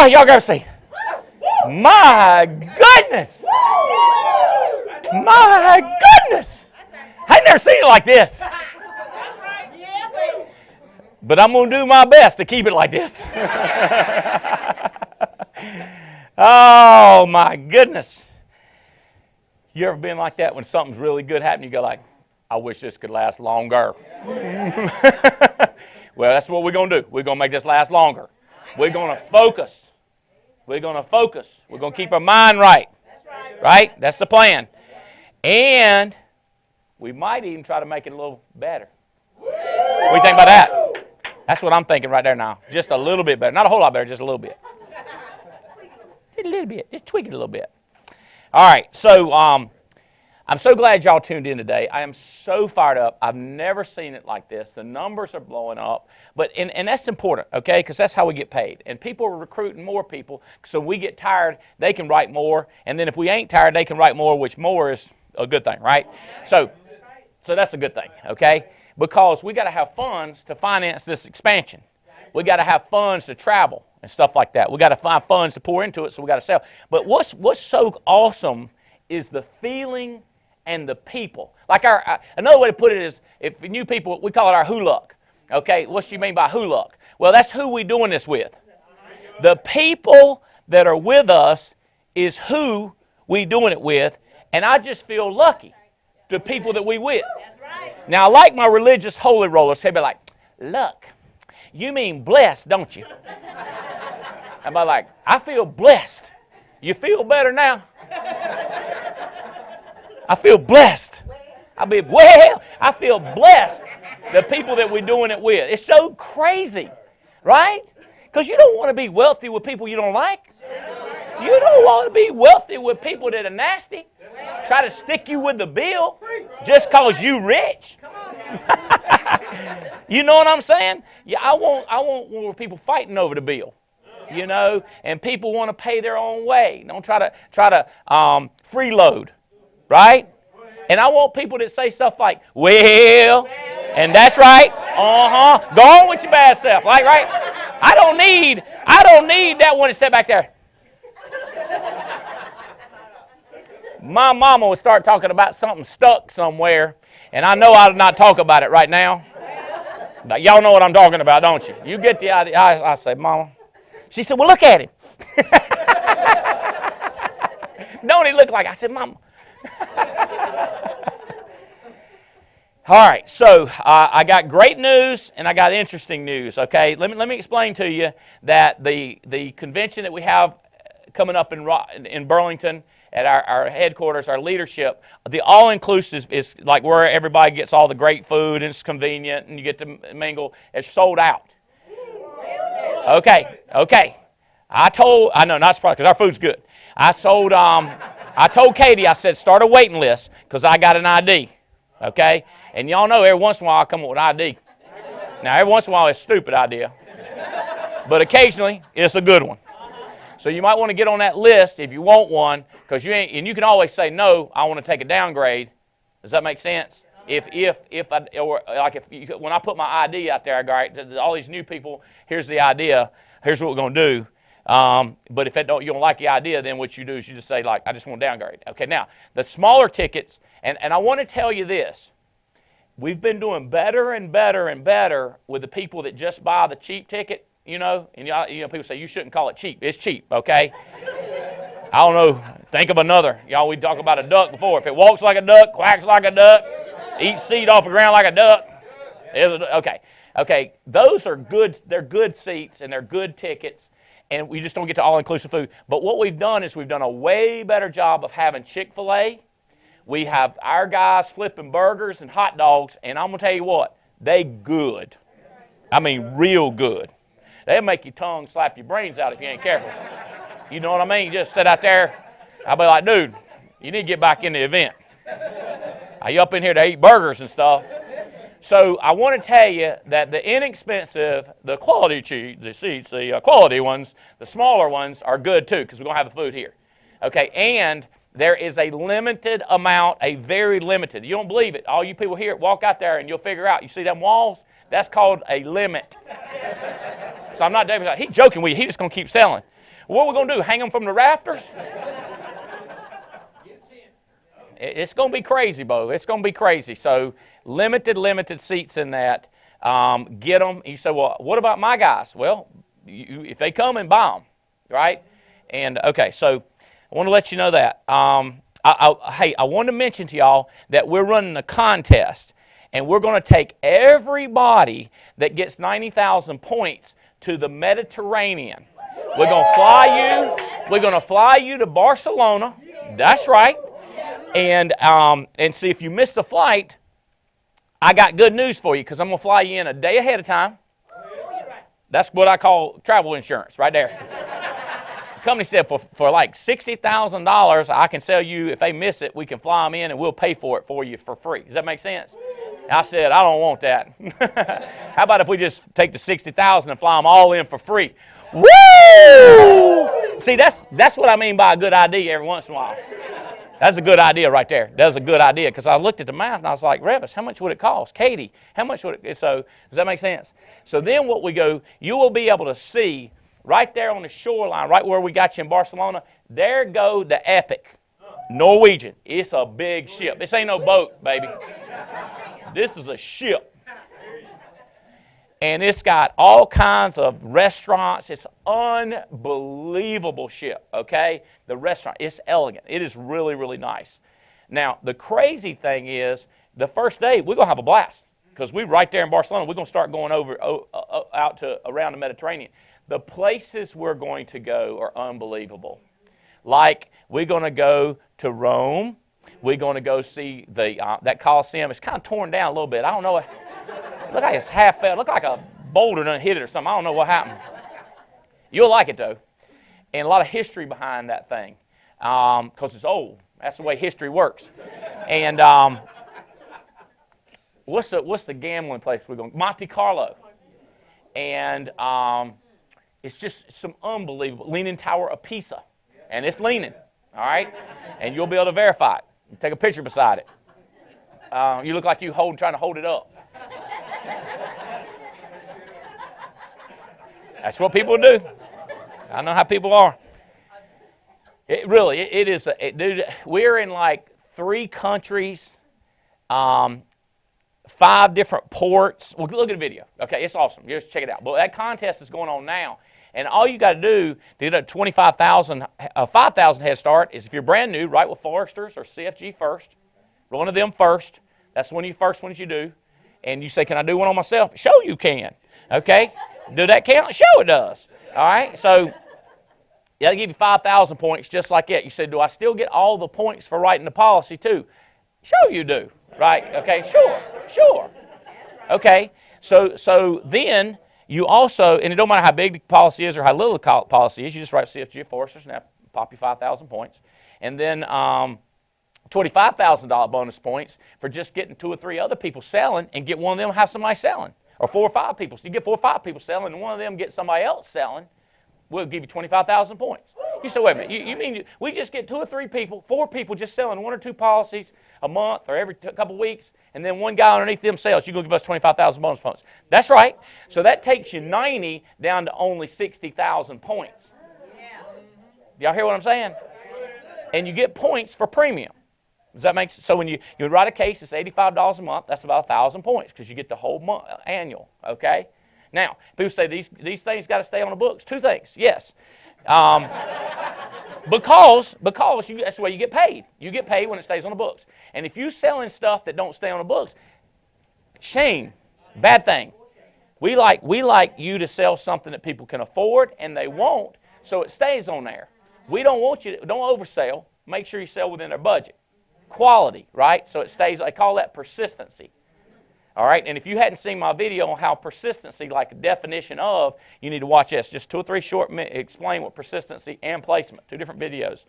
Oh, y'all grab a seat. My goodness. My goodness. I ain't never seen it like this. But I'm going to do my best to keep it like this. Oh, my goodness. You ever been like that when something's really good happening? You go like, I wish this could last longer. Well, that's what we're going to do. We're going to make this last longer. We're going to focus. We're going to focus. We're going to keep our mind right. Right? That's the plan. And we might even try to make it a little better. What do you think about that? That's what I'm thinking right there now. Just a little bit better. Not a whole lot better, just a little bit. Just a little bit. Just tweak it a little bit. All right. So I'm so glad y'all tuned in today. I am so fired up. I've never seen it like this. The numbers are blowing up. And that's important, okay, because that's how we get paid. And people are recruiting more people, so we get tired, they can write more. And then if we ain't tired, they can write more, which more is a good thing, right? So that's a good thing, okay? Because we got to have funds to finance this expansion. We got to have funds to travel and stuff like that. We got to find funds to pour into it, so we got to sell. But what's so awesome is the feeling and the people. Like another way to put it is, if new people, we call it our who luck. Okay, what do you mean by who luck? Well, that's who we doing this with. The people that are with us is who we doing it with, and I just feel lucky. The people that we with. Now, I like my religious holy rollers. They'd be like, luck. You mean blessed, don't you? I'm like, I feel blessed. You feel better now? I feel blessed. I feel blessed. The people that we're doing it with. It's so crazy, right? Because you don't want to be wealthy with people you don't like. You don't want to be wealthy with people that are nasty. Try to stick you with the bill just because you rich. You know what I'm saying? Yeah, I want more people fighting over the bill. You know, and people want to pay their own way. Don't try to freeload, right? And I want people that say stuff like, well, and that's right, go on with your bad self, like, right? I don't need that one to sit back there. My mama would start talking about something stuck somewhere, and I know I'll not talk about it right now. But y'all know what I'm talking about, don't you? You get the idea. I say, Mama. She said, well, look at him. Don't he look like? I said, Mama. All right, so I got great news and I got interesting news, okay? Let me explain to you that the convention that we have coming up in Burlington at our headquarters, our leadership, the all-inclusive is like where everybody gets all the great food and it's convenient and you get to mingle. It's sold out. Okay. I know, not surprised, because our food's good. I told Katie, I said, start a waiting list, because I got an ID, okay? And y'all know every once in a while I come up with an ID. Now, every once in a while it's a stupid idea, but occasionally it's a good one. So you might want to get on that list if you want one, because you can always say, no, I want to take a downgrade. Does that make sense? When I put my ID out there, I go, all right, all these new people, here's the idea, here's what we're going to do. But if you don't like the idea, then what you do is you just say, like, I just want to downgrade. Okay, now, the smaller tickets, and I want to tell you this. We've been doing better and better and better with the people that just buy the cheap ticket, you know. And people say, you shouldn't call it cheap. It's cheap, okay? I don't know. Think of another. Y'all, we talked about a duck before. If it walks like a duck, quacks like a duck, eats seed off the ground like a duck. Okay, those are good. They're good seats and they're good tickets, and we just don't get to all-inclusive food. But what we've done is we've done a way better job of having Chick-fil-A. We have our guys flipping burgers and hot dogs, and I'm going to tell you what, they good. I mean, real good. They'll make your tongue slap your brains out if you ain't careful. You know what I mean? You just sit out there. I'll be like, dude, you need to get back in the event. Are you up in here to eat burgers and stuff? So I want to tell you that the inexpensive, the quality seats, the quality ones, the smaller ones are good too, because we're going to have the food here. Okay, and there is a limited amount, a very limited. You don't believe it. All you people here, walk out there and you'll figure out. You see them walls? That's called a limit. So I'm not joking. He's joking with you. He's just going to keep selling. What are we going to do, hang them from the rafters? It's going to be crazy, Bo. It's going to be crazy. So limited seats in that. Get them. You say, well, what about my guys? Well, if they come and buy them, right? And, okay, so I want to let you know that. Hey, I want to mention to y'all that we're running a contest, and we're going to take everybody that gets 90,000 points to the Mediterranean. We're going to fly you to Barcelona. That's right. And see, if you miss the flight, I got good news for you, because I'm going to fly you in a day ahead of time. That's what I call travel insurance right there. The company said for like $60,000, I can sell you, if they miss it, we can fly them in and we'll pay for it for you for free. Does that make sense? I said, I don't want that. How about if we just take the $60,000 and fly them all in for free? Woo! See, that's what I mean by a good idea every once in a while. That's a good idea right there. That's a good idea, because I looked at the math and I was like, Revis, how much would it cost? Katie, how much would it? So does that make sense? So then what we go, you will be able to see right there on the shoreline, right where we got you in Barcelona, there go the Epic Norwegian. It's a big ship. This ain't no boat, baby. This is a ship. And it's got all kinds of restaurants. It's an unbelievable ship, okay? The restaurant, it's elegant. It is really, really nice. Now, the crazy thing is, the first day, we're going to have a blast, because we're right there in Barcelona. We're going to start going over out to around the Mediterranean. The places we're going to go are unbelievable. Like, we're going to go to Rome. We're going to go see that Colosseum. It's kind of torn down a little bit. I don't know. It looked like it's half fell. It looked like a boulder done hit it or something. I don't know what happened. You'll like it, though. And a lot of history behind that thing, because it's old. That's the way history works. And what's the gambling place we're going? Monte Carlo. And it's just some unbelievable. Leaning Tower of Pisa. And it's leaning, all right? And you'll be able to verify it. You take a picture beside it. You look like you trying to hold it up. That's what people do. I know how people are. It is. Dude, we're in like 3 countries, 5 different ports. Well, look at the video. Okay, it's awesome. Just check it out. But that contest is going on now. And all you got to do to get a 5,000 head start is, if you're brand new, write with Foresters or CFG first. One of them first. That's one of the first ones you do. And you say, can I do one on myself? Show you can. Okay? Do that count? Show it does. All right? So, yeah, they give you 5,000 points just like that. You say, do I still get all the points for writing the policy too? Sure you do. Right? Okay? Sure. Okay? So then you also, and it don't matter how big the policy is or how little the policy is, you just write CFG Foresters and that pop you 5,000 points. And then $25,000 bonus points for just getting 2 or 3 other people selling, and get one of them have somebody selling. Or 4 or 5 people. So you get 4 or 5 people selling, and one of them gets somebody else selling, we'll give you 25,000 points. You say, wait a minute, you mean we just get 2 or 3 people, 4 people just selling 1 or 2 policies a month or every couple of weeks, and then one guy underneath them sells, you're going to give us 25,000 bonus points. That's right. So that takes you 90 down to only 60,000 points. Y'all hear what I'm saying? And you get points for premium. Does that make sense? So when you write a case, it's $85 a month. That's about 1,000 points, because you get the whole month, annual. Okay. Now people say these things got to stay on the books. 2 things. Yes. Because that's the way you get paid. You get paid when it stays on the books. And if you're selling stuff that don't stay on the books, shame, bad thing. We like you to sell something that people can afford, and they won't, so it stays on there. We don't want you to, don't oversell. Make sure you sell within their budget. Quality, right? So it stays, I call that persistency. All right, and if you hadn't seen my video on how persistency, like a definition of, you need to watch this. Just 2 or 3 short minutes, explain what persistency and placement, 2 different videos.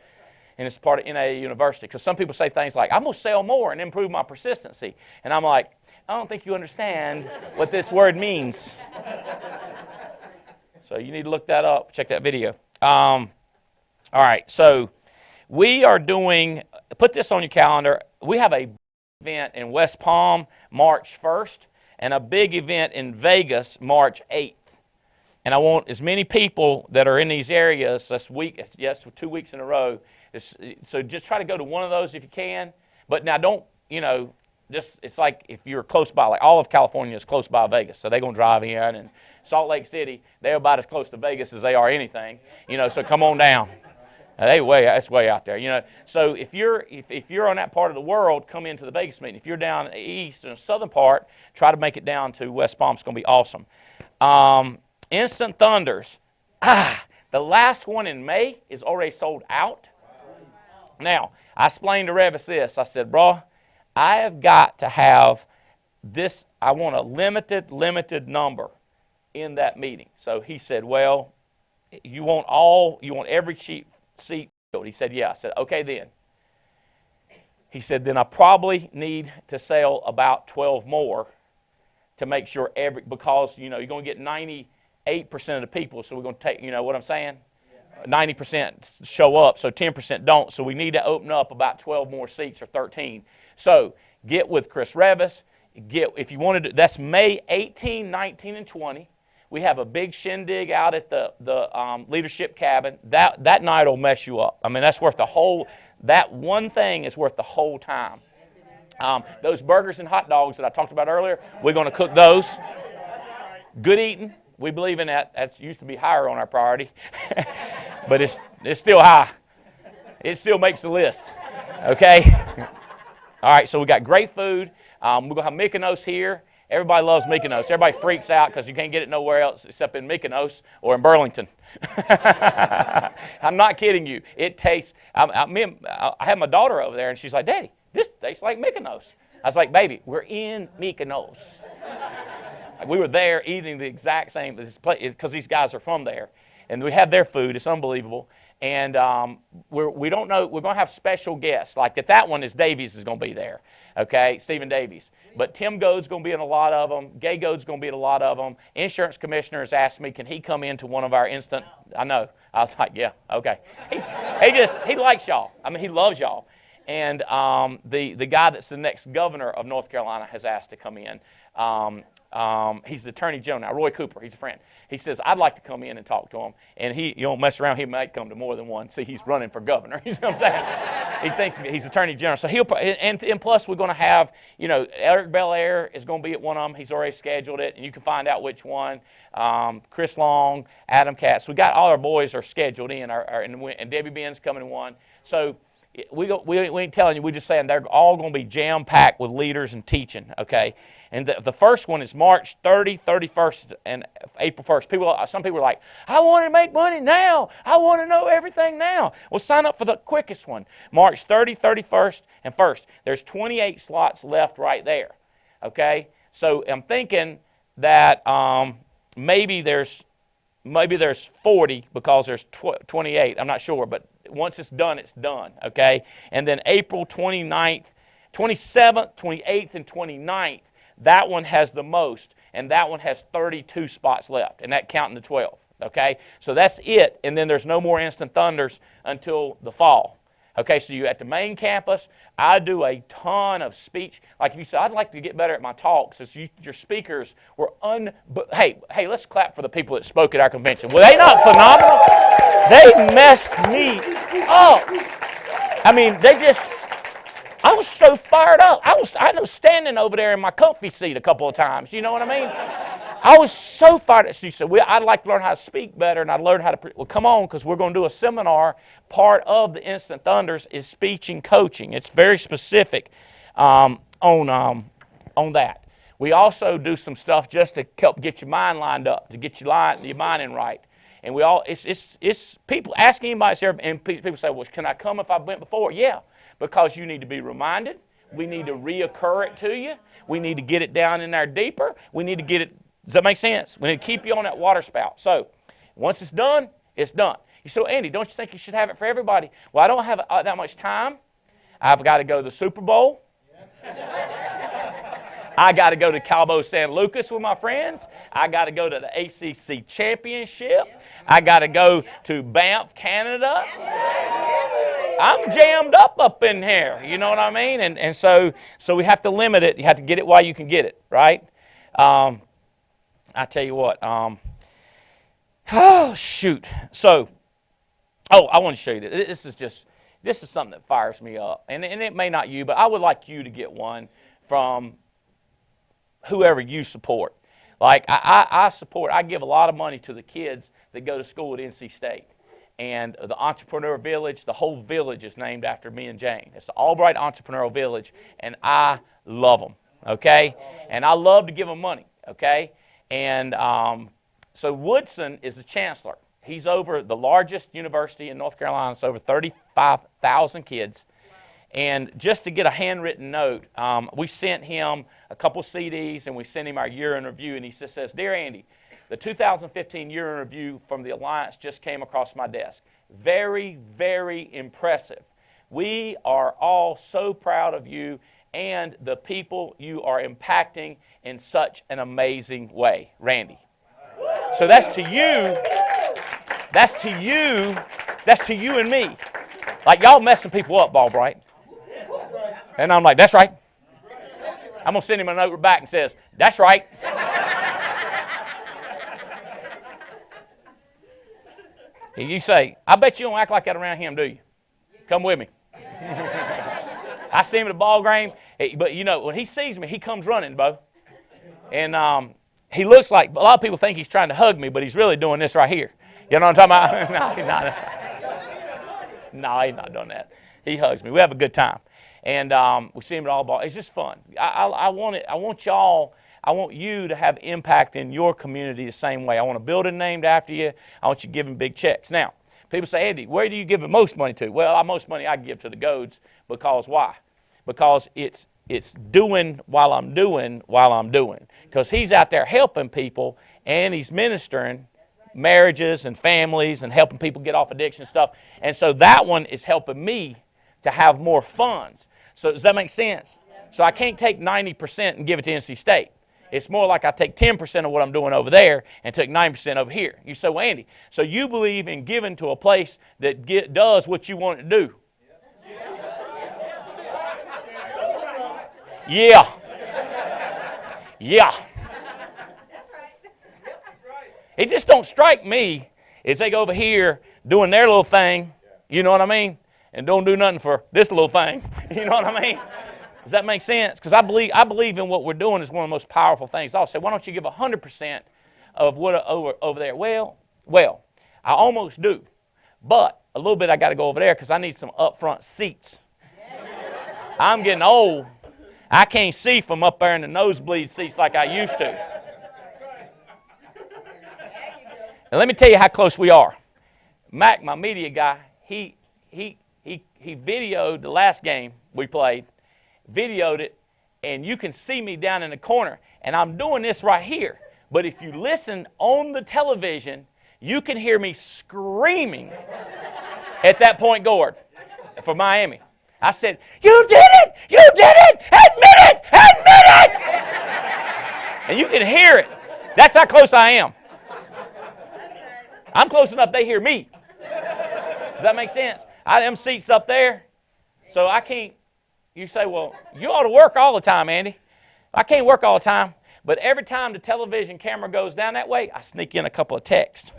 And it's part of NAA University. Because some people say things like, I'm going to sell more and improve my persistency. And I'm like, I don't think you understand what this word means. So you need to look that up, check that video. All right, so we are doing, put this on your calendar, we have a event in West Palm March 1st and a big event in Vegas March 8th. and I want as many people that are in these areas this week, yes, 2 weeks in a row. So just try to go to one of those if you can. But now don't, just it's like if you're close by, like all of California is close by Vegas, so they're going to drive in, and Salt Lake City, they're about as close to Vegas as they are anything, so come on down. That's way out there, So if you're on that part of the world, come into the Vegas meeting. If you're down east in the southern part, try to make it down to West Palm. It's going to be awesome. Instant Thunders. The last one in May is already sold out. Now, I explained to Revis this. I said, bro, I have got to have this. I want a limited number in that meeting. So he said, well, you want every seat filled? He said, yeah. I said, okay then. He said, then I probably need to sell about 12 more to make sure because you're going to get 98% of the people, so we're going to take, what I'm saying? 90% show up, so 10% don't. So we need to open up about 12 more seats or 13. So get with Chris Revis. If you want to do, that's May 18, 19, and 20. We have a big shindig out at the leadership cabin. That night will mess you up. I mean, that's worth that one thing is worth the whole time. Those burgers and hot dogs that I talked about earlier, we're going to cook those. Good eating. We believe in that. That used to be higher on our priority. But it's still high. It still makes the list. Okay? All right, so we got great food. We're going to have Mykonos here. Everybody loves Mykonos. Everybody freaks out because you can't get it nowhere else except in Mykonos or in Burlington. I'm not kidding you. It tastes, I had my daughter over there, and she's like, Daddy, this tastes like Mykonos. I was like, baby, we're in Mykonos. We were there eating the exact same, because these guys are from there. And we had their food. It's unbelievable. And we don't know. We're going to have special guests. Like that one is Davies is going to be there. Okay, Stephen Davies. But Tim Goad's going to be in a lot of them. Gay Goad's going to be in a lot of them. Insurance commissioner has asked me, can he come into one of our instant? I know. I was like, yeah, okay. He likes y'all. I mean, he loves y'all. And the guy that's the next governor of North Carolina has asked to come in. He's the Attorney General now, Roy Cooper. He's a friend. He says, I'd like to come in and talk to him. And you don't mess around, he might come to more than one. See, he's running for governor. You know what I'm saying? He thinks he's Attorney General. So and plus we're going to have, Eric Belair is going to be at one of them. He's already scheduled it, and you can find out which one. Chris Long, Adam Katz. We got all our boys are scheduled in, and Debbie Ben's coming to one. So we ain't telling you, we're just saying they're all going to be jam-packed with leaders and teaching, okay? And the first one is March 30, 31st, and April 1st. Some people are like, I want to make money now. I want to know everything now. Well, sign up for the quickest one. March 30, 31st, and 1st. There's 28 slots left right there, okay? So I'm thinking that maybe there's 40 because there's 28. I'm not sure, but once it's done, okay? And then April 29th, 27th, 28th, and 29th, that one has the most, and that one has 32 spots left, and that counting the 12, okay? So that's it, and then there's no more Instant Thunders until the fall. Okay, so you at the main campus, I do a ton of speech. Like if you said, I'd like to get better at my talks, your speakers were hey, let's clap for the people that spoke at our convention. Were they not phenomenal? They messed me up. I mean, I was so fired up. I was standing over there in my comfy seat a couple of times. You know what I mean? I was so fired up. She said, I'd like to learn how to speak better, and I'd learn how to... Well, come on, because we're going to do a seminar. Part of the Instant Thunders is speech and coaching. It's very specific on that. We also do some stuff just to help get your mind lined up, to get your mind in right. And it's people, ask anybody, and people say, well, can I come if I've went before? Yeah. Because you need to be reminded. We need to reoccur it to you. We need to get it down in there deeper. We need to get it, does that make sense? We need to keep you on that water spout. So once it's done, it's done. You say, Andy, don't you think you should have it for everybody? Well, I don't have that much time. I've got to go to the Super Bowl. I got to go to Cabo San Lucas with my friends. I got to go to the ACC Championship. I got to go to Banff, Canada. I'm jammed up in here. You know what I mean? And so we have to limit it. You have to get it while you can get it, right? I tell you what. Oh, shoot. So, I want to show you this. This is something that fires me up. And it may not you, but I would like you to get one from whoever you support. Like, I give a lot of money to the kids that go to school at NC State. And the Entrepreneur Village, the whole village is named after me and Jane. It's the Albright Entrepreneurial Village, and I love them, okay? And I love to give them money, okay? And so Woodson is the chancellor. He's over the largest university in North Carolina. It's over 35,000 kids. And just to get a handwritten note, we sent him a couple CDs, and we sent him our year in review, and he just says, "Dear Andy, the 2015 year in review from the Alliance just came across my desk. Very, very impressive. We are all so proud of you and the people you are impacting in such an amazing way. Randy." So that's to you. That's to you. That's to you and me. Like, y'all messing people up, Albright. And I'm like, that's right. I'm going to send him a note back and says, that's right. And you say, I bet you don't act like that around him, do you? Come with me. I see him at the ball game, but you know, when he sees me, he comes running, Bo. And he looks like, a lot of people think he's trying to hug me, but he's really doing this right here. You know what I'm talking about? No, he's not. No, he's not doing that. He hugs me. We have a good time. And we see him at all ball. It's just fun. I want you to have impact in your community the same way. I want a building named after you. I want you giving big checks. Now, people say, Andy, where do you give the most money to? Well, most money I give to the Goads. Because why? Because it's doing while I'm doing. Because he's out there helping people, and he's ministering marriages and families and helping people get off addiction and stuff. And so that one is helping me to have more funds. So does that make sense? So I can't take 90% and give it to NC State. It's more like I take 10% of what I'm doing over there and take 9% over here. You say, well, Andy, so you believe in giving to a place that does what you want it to do? Yeah. Yeah. It just don't strike me as they go over here doing their little thing, you know what I mean, and don't do nothing for this little thing, you know what I mean? Does that make sense? Because I believe in what we're doing is one of the most powerful things. I'll say, why don't you give 100% of what over there? Well, I almost do, but a little bit I got to go over there because I need some up front seats. I'm getting old. I can't see from up there in the nosebleed seats like I used to. Now let me tell you how close we are. Mac, my media guy, he videoed the last game we played, videoed it, and you can see me down in the corner, and I'm doing this right here. But if you listen on the television, you can hear me screaming at that point guard for Miami. I said, you did it! You did it! Admit it! Admit it! And you can hear it. That's how close I am. I'm close enough they hear me. Does that make sense? Them seats up there, so I can't. You say, well, you ought to work all the time, Andy. I can't work all the time, but every time the television camera goes down that way, I sneak in a couple of texts.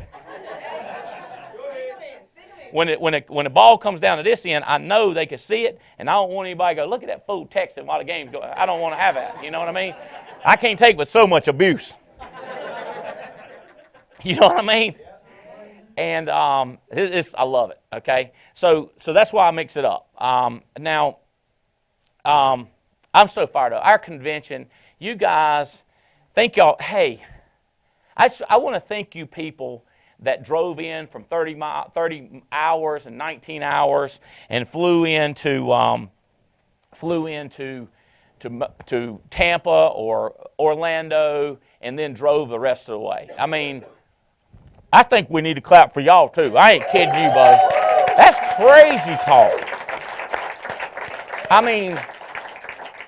When the ball comes down to this end, I know they can see it, and I don't want anybody to go, look at that fool texting while the game's going. I don't want to have that. You know what I mean? I can't take with so much abuse. You know what I mean? And I love it. Okay, so that's why I mix it up. Now, I'm so fired up. Our convention, you guys, thank y'all. Hey, I want to thank you people that drove in from 30 hours and 19 hours and flew into Tampa or Orlando and then drove the rest of the way. I mean, I think we need to clap for y'all too. I ain't kidding you, bud. That's crazy talk. I mean,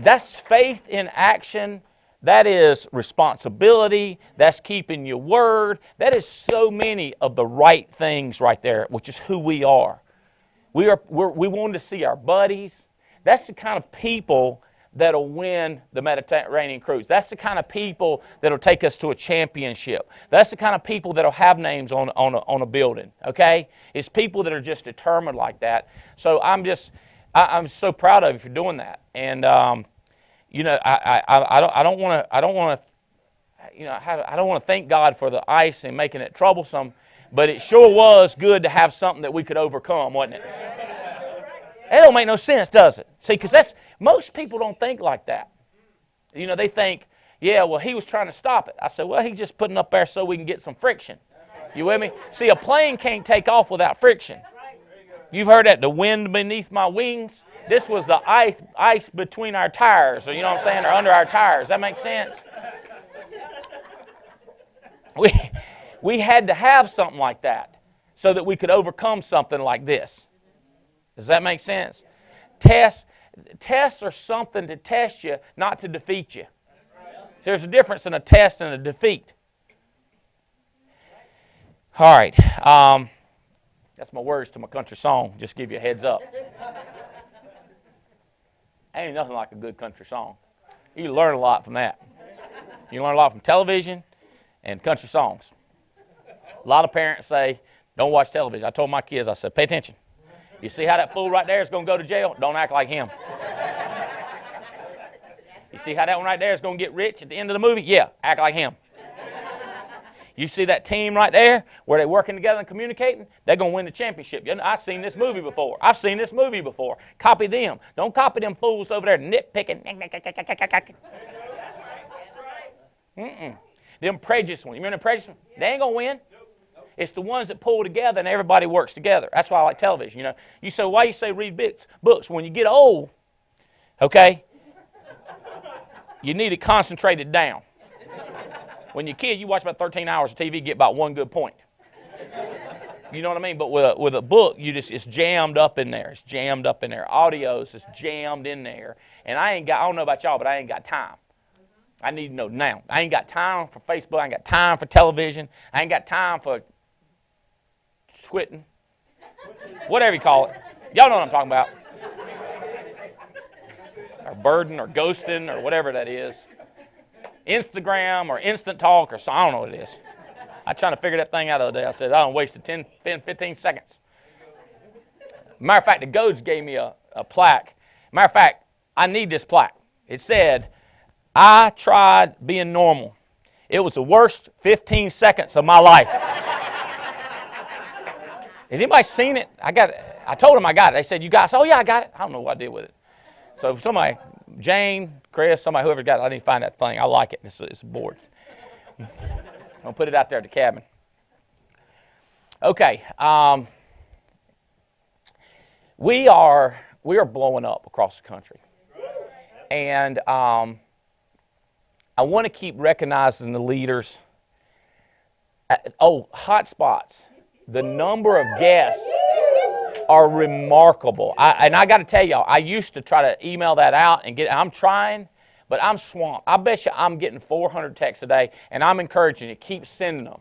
that's faith in action. That is responsibility. That's keeping your word. That is so many of the right things right there, which is who we are. We want to see our buddies. That's the kind of people that'll win the Mediterranean cruise. That's the kind of people that'll take us to a championship. That's the kind of people that'll have names on a building, okay? It's people that are just determined like that. So I'm so proud of you for doing that. And, you know, I don't want to thank God for the ice and making it troublesome, but it sure was good to have something that we could overcome, wasn't it? It don't make no sense, does it? See, because most people don't think like that. You know, they think, yeah, well, he was trying to stop it. I said, well, he's just putting up there so we can get some friction. You with me? See, a plane can't take off without friction. You've heard that, the wind beneath my wings. This was the ice between our tires, or you know what I'm saying, or under our tires. That makes sense? We had to have something like that so that we could overcome something like this. Does that make sense? Tests are something to test you, not to defeat you. There's a difference in a test and a defeat. All right. That's my words to my country song. Just give you a heads up. Ain't nothing like a good country song. You learn a lot from that. You learn a lot from television and country songs. A lot of parents say, don't watch television. I told my kids, I said, pay attention. You see how that fool right there is going to go to jail? Don't act like him. You see how that one right there is going to get rich at the end of the movie? Yeah, act like him. You see that team right there where they're working together and communicating? They're going to win the championship. I've seen this movie before. Copy them. Don't copy them fools over there nitpicking. Them prejudiced ones. You remember them prejudiced ones? They ain't going to win. It's the ones that pull together and everybody works together. That's why I like television. You know, you say, why you say read books? When you get old, okay, you need to concentrate it down. When you're a kid, you watch about 13 hours of TV, get about one good point. You know what I mean? But with a book, it's jammed up in there. It's jammed up in there. Audios is jammed in there. And I don't know about y'all, but I ain't got time. I need to know now. I ain't got time for Facebook. I ain't got time for television. I ain't got time for twitting. Whatever you call it. Y'all know what I'm talking about. Or burden or ghosting or whatever that is. Instagram or instant talk or so. I don't know what it is. I trying to figure that thing out the other day. I said, I don't wasted 10, 15 seconds. Matter of fact, the Goats gave me a plaque. Matter of fact, I need this plaque. It said, I tried being normal. It was the worst 15 seconds of my life. Has anybody seen it? I told them I got it. They said, you got it? Oh, yeah, I got it. I don't know what I did with it. So somebody, Jane, Chris, somebody, whoever got it, I need to find that thing. I like it. It's a board. I'll put it out there at the cabin. Okay. We are blowing up across the country. And I want to keep recognizing the leaders. Hot spots. The number of guests are remarkable. I got to tell y'all, I used to try to email that out and I'm trying, but I'm swamped. I bet you I'm getting 400 texts a day, and I'm encouraging you, keep sending them.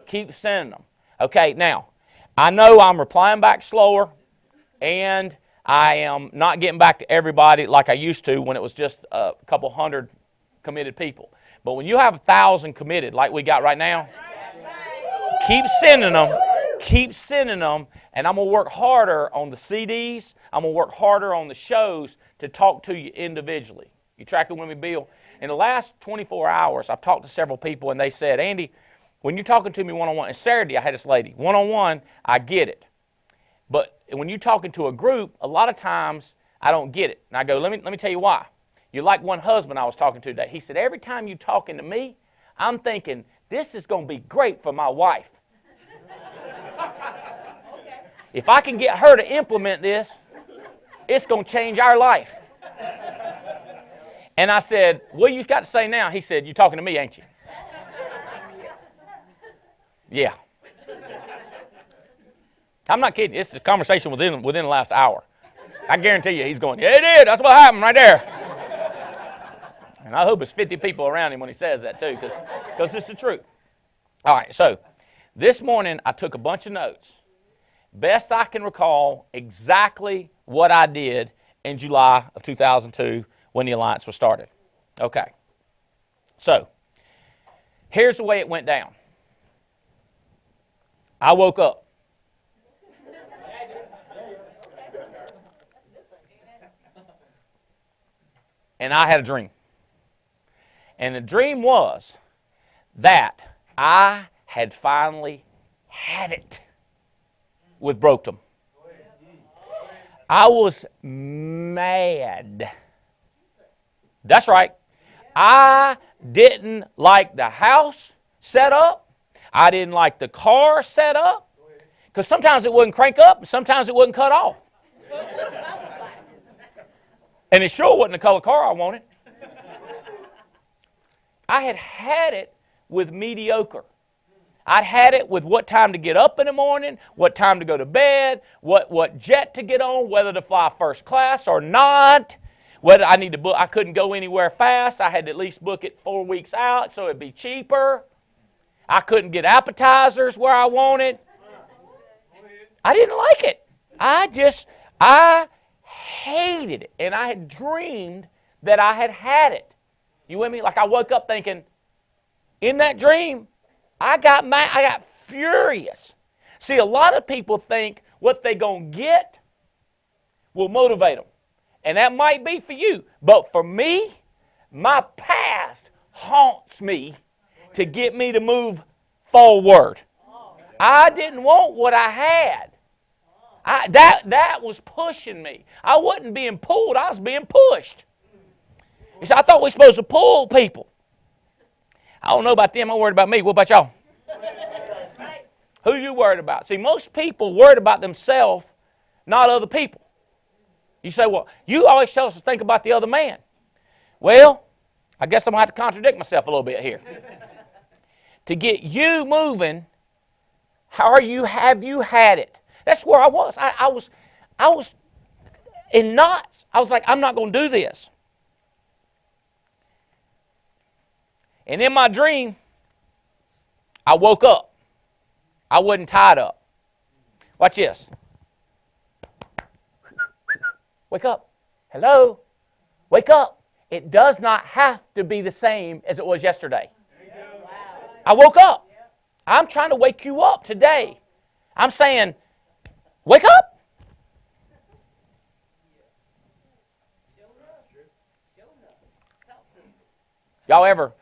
Keep sending them. Okay, now, I know I'm replying back slower, and I am not getting back to everybody like I used to when it was just a couple hundred committed people. But when you have 1,000 committed like we got right now, keep sending them. Keep sending them, and I'm going to work harder on the CDs. I'm going to work harder on the shows to talk to you individually. You tracking with me, Bill? In the last 24 hours, I've talked to several people, and they said, Andy, when you're talking to me one-on-one, and Saturday I had this lady, one-on-one, I get it. But when you're talking to a group, a lot of times I don't get it. And I go, let me tell you why. You're like one husband I was talking to today. He said, every time you're talking to me, I'm thinking, this is going to be great for my wife. If I can get her to implement this, it's going to change our life. And I said, what you got to say now? He said, you're talking to me, ain't you? Yeah. I'm not kidding. It's a conversation within the last hour. I guarantee you he's going, yeah, it did. That's what happened right there. And I hope it's 50 people around him when he says that too, because it's the truth. All right, so this morning I took a bunch of notes. Best I can recall exactly what I did in July of 2002 when the alliance was started. Okay. So, here's the way it went down. I woke up. And I had a dream. And the dream was that I had finally had it with Brockton. I was mad. That's right. I didn't like the house set up. I didn't like the car set up. Because sometimes it wouldn't crank up, and sometimes it wouldn't cut off. And it sure wasn't the color car I wanted. I had it with mediocre. I'd had it with what time to get up in the morning, what time to go to bed, what jet to get on, whether to fly first class or not, whether I need to book. I couldn't go anywhere fast. I had to at least book it 4 weeks out so it'd be cheaper. I couldn't get appetizers where I wanted. I didn't like it. I hated it. And I had dreamed that I had it. You with me? Like I woke up thinking, in that dream, I got mad. I got furious. See, a lot of people think what they're going to get will motivate them. And that might be for you. But for me, my past haunts me to get me to move forward. I didn't want what I had. That was pushing me. I wasn't being pulled. I was being pushed. You see, I thought we were supposed to pull people. I don't know about them. I'm worried about me. What about y'all? Who you worried about? See, most people worried about themselves, not other people. You say, well, you always tell us to think about the other man. Well, I guess I'm going to have to contradict myself a little bit here. To get you moving, have you had it? That's where I was. I was in knots. I was like, I'm not going to do this. And in my dream, I woke up. I wasn't tied up. Watch this. Wake up. Hello? Wake up. It does not have to be the same as it was yesterday. I woke up. I'm trying to wake you up today. I'm saying, wake up. Y'all ever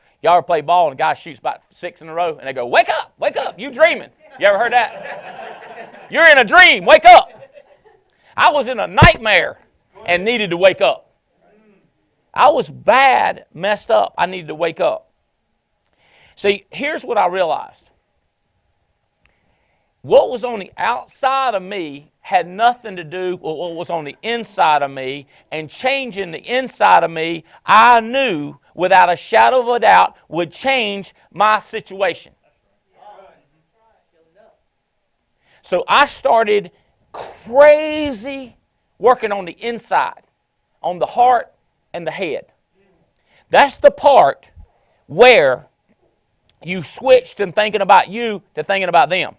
play ball and a guy shoots about 6 in a row and they go, wake up, you dreaming. You ever heard that? You're in a dream, wake up. I was in a nightmare and needed to wake up. I was bad, messed up. I needed to wake up. See, here's what I realized. What was on the outside of me had nothing to do with what was on the inside of me, and changing the inside of me, I knew without a shadow of a doubt would change my situation. So I started crazy working on the inside, on the heart and the head. That's the part where you switched from thinking about you to thinking about them.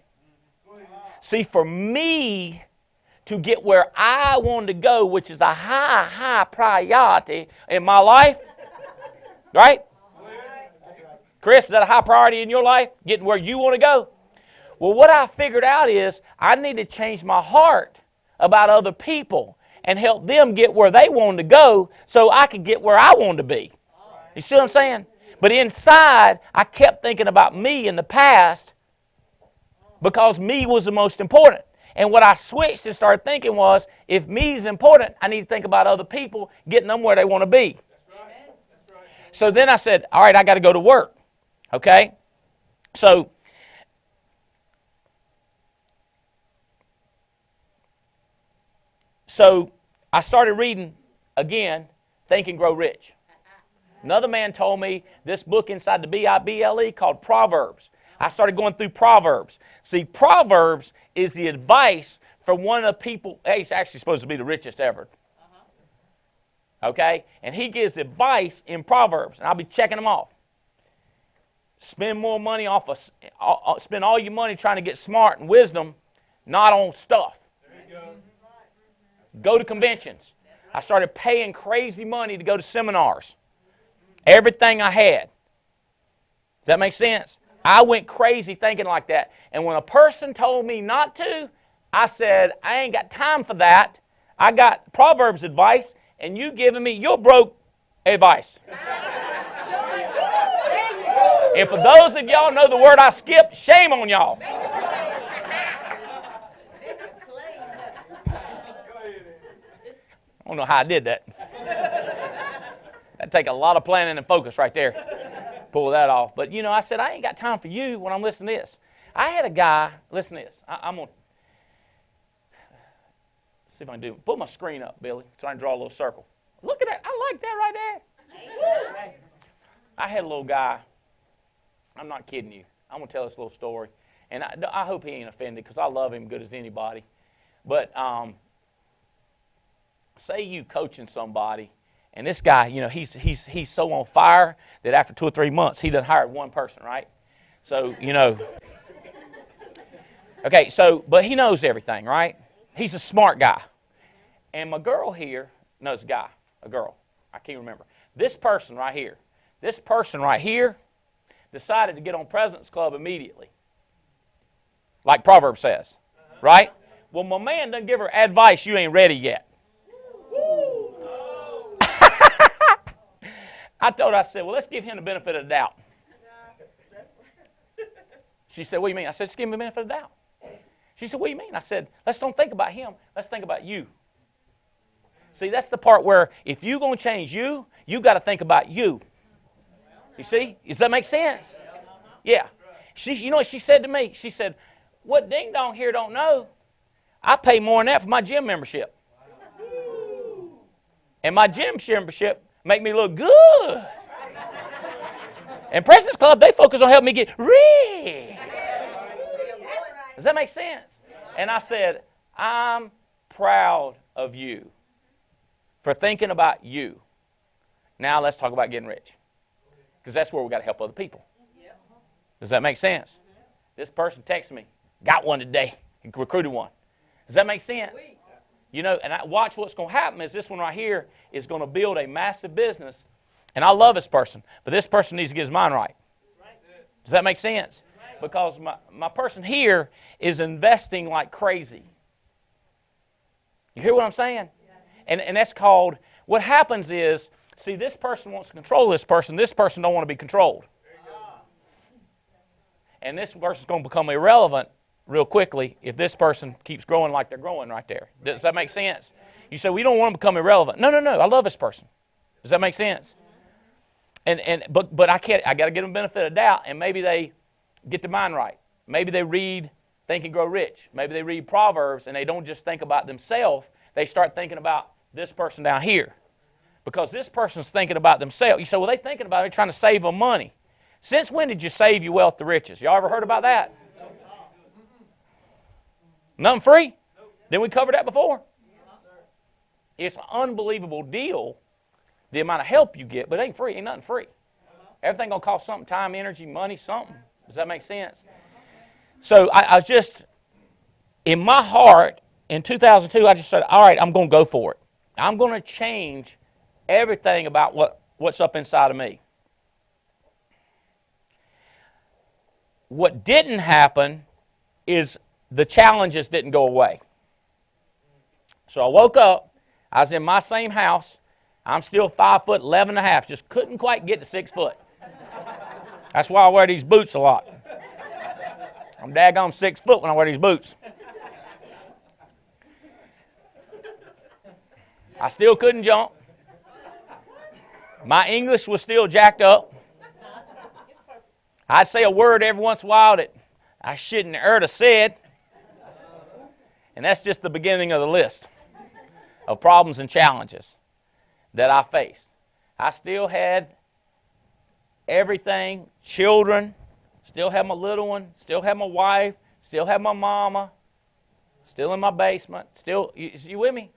See, for me to get where I wanted to go, which is a high priority in my life, right? Chris, is that a high priority in your life, getting where you want to go? Well, what I figured out is I need to change my heart about other people and help them get where they wanted to go so I could get where I wanted to be. You see what I'm saying? But inside, I kept thinking about me in the past because me was the most important. And what I switched and started thinking was, if me is important, I need to think about other people, getting them where they want to be. So then I said, all right, I got to go to work. Okay? So I started reading again, Think and Grow Rich. Another man told me this book inside the Bible called Proverbs. I started going through Proverbs. See, Proverbs is the advice from one of the people. Hey, he's actually supposed to be the richest ever. Okay? And he gives advice in Proverbs, and I'll be checking them off. Spend more money spend all your money trying to get smart and wisdom, not on stuff. There you go. Go to conventions. I started paying crazy money to go to seminars. Everything I had. Does that make sense? I went crazy thinking like that. And when a person told me not to, I said, I ain't got time for that. I got Proverbs advice, and you giving me your broke advice. And for those of y'all know the word I skipped, shame on y'all. I don't know how I did that. That'd take a lot of planning and focus right there. Pull that off. But, I said, I ain't got time for you when I'm listening to this. I had a guy, listen to this. I'm going to see if I can do it. Put my screen up, Billy, so I can draw a little circle. Look at that. I like that right there. I had a little guy. I'm not kidding you. I'm going to tell this little story. And I hope he ain't offended because I love him good as anybody. But say you coaching somebody, and this guy, he's so on fire that after 2 or 3 months, he done hired one person, right? So, okay, but he knows everything, right? He's a smart guy. And my girl here knows a girl. I can't remember. This person right here decided to get on President's Club immediately. Like Proverbs says, right? Well, my man doesn't give her advice, you ain't ready yet. I told her, I said, well, let's give him the benefit of the doubt. She said, what do you mean? I said, just give him the benefit of the doubt. She said, what do you mean? I said, let's don't think about him. Let's think about you. See, that's the part where if you're going to change you got to think about you. You see? Does that make sense? Yeah. You know what she said to me? She said, what Ding Dong here don't know, I pay more than that for my gym membership. And my gym membership make me look good. And President's Club, they focus on helping me get rich. Does that make sense? And I said, I'm proud of you for thinking about you. Now let's talk about getting rich. Because that's where we got to help other people. Does that make sense? This person texted me, got one today, recruited one. Does that make sense? And watch what's going to happen is this one right here is going to build a massive business. And I love this person, but this person needs to get his mind right. Does that make sense? Because my person here is investing like crazy. You hear what I'm saying? And that's called, what happens is, see, this person wants to control this person don't want to be controlled. And this person's going to become irrelevant real quickly if this person keeps growing like they're growing right there. Does that make sense? You say, we don't want to become irrelevant. No, I love this person. Does that make sense? But I got to give them the benefit of doubt, and maybe they get their mind right. Maybe they read Think and Grow Rich. Maybe they read Proverbs, and they don't just think about themselves. They start thinking about this person down here. Because this person's thinking about themselves. You say, well, they're thinking about it, they're trying to save them money. Since when did you save your wealth to riches? Y'all ever heard about that? Nothing free? Didn't we cover that before? It's an unbelievable deal, the amount of help you get, but it ain't free. Ain't nothing free. Everything going to cost something, time, energy, money, something. Does that make sense? So I just, in my heart, in 2002, I just said, all right, I'm going to go for it. I'm going to change everything about what's up inside of me. What didn't happen is the challenges didn't go away. So I woke up, I was in my same house, I'm still 5'11" and a half, just couldn't quite get to 6 foot. That's why I wear these boots a lot. I'm daggone 6 foot when I wear these boots. I still couldn't jump. My English was still jacked up. I'd say a word every once in a while that I shouldn't have said. And that's just the beginning of the list of problems and challenges that I faced. I still had everything, children, still had my little one, still had my wife, still had my mama, still in my basement, still, you with me?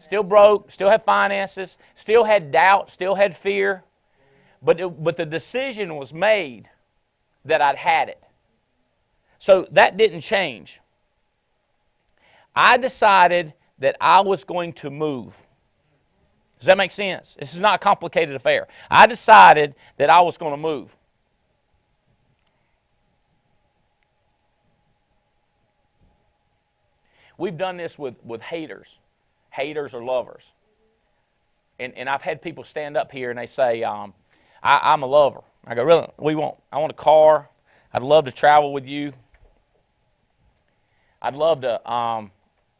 Still broke, still had finances, still had doubt, still had fear. But the decision was made that I'd had it. So that didn't change. I decided that I was going to move. Does that make sense? This is not a complicated affair. I decided that I was going to move. We've done this with haters or lovers. And I've had people stand up here and they say, I'm a lover. I go, really? What do you want? I want a car. I'd love to travel with you. I'd love to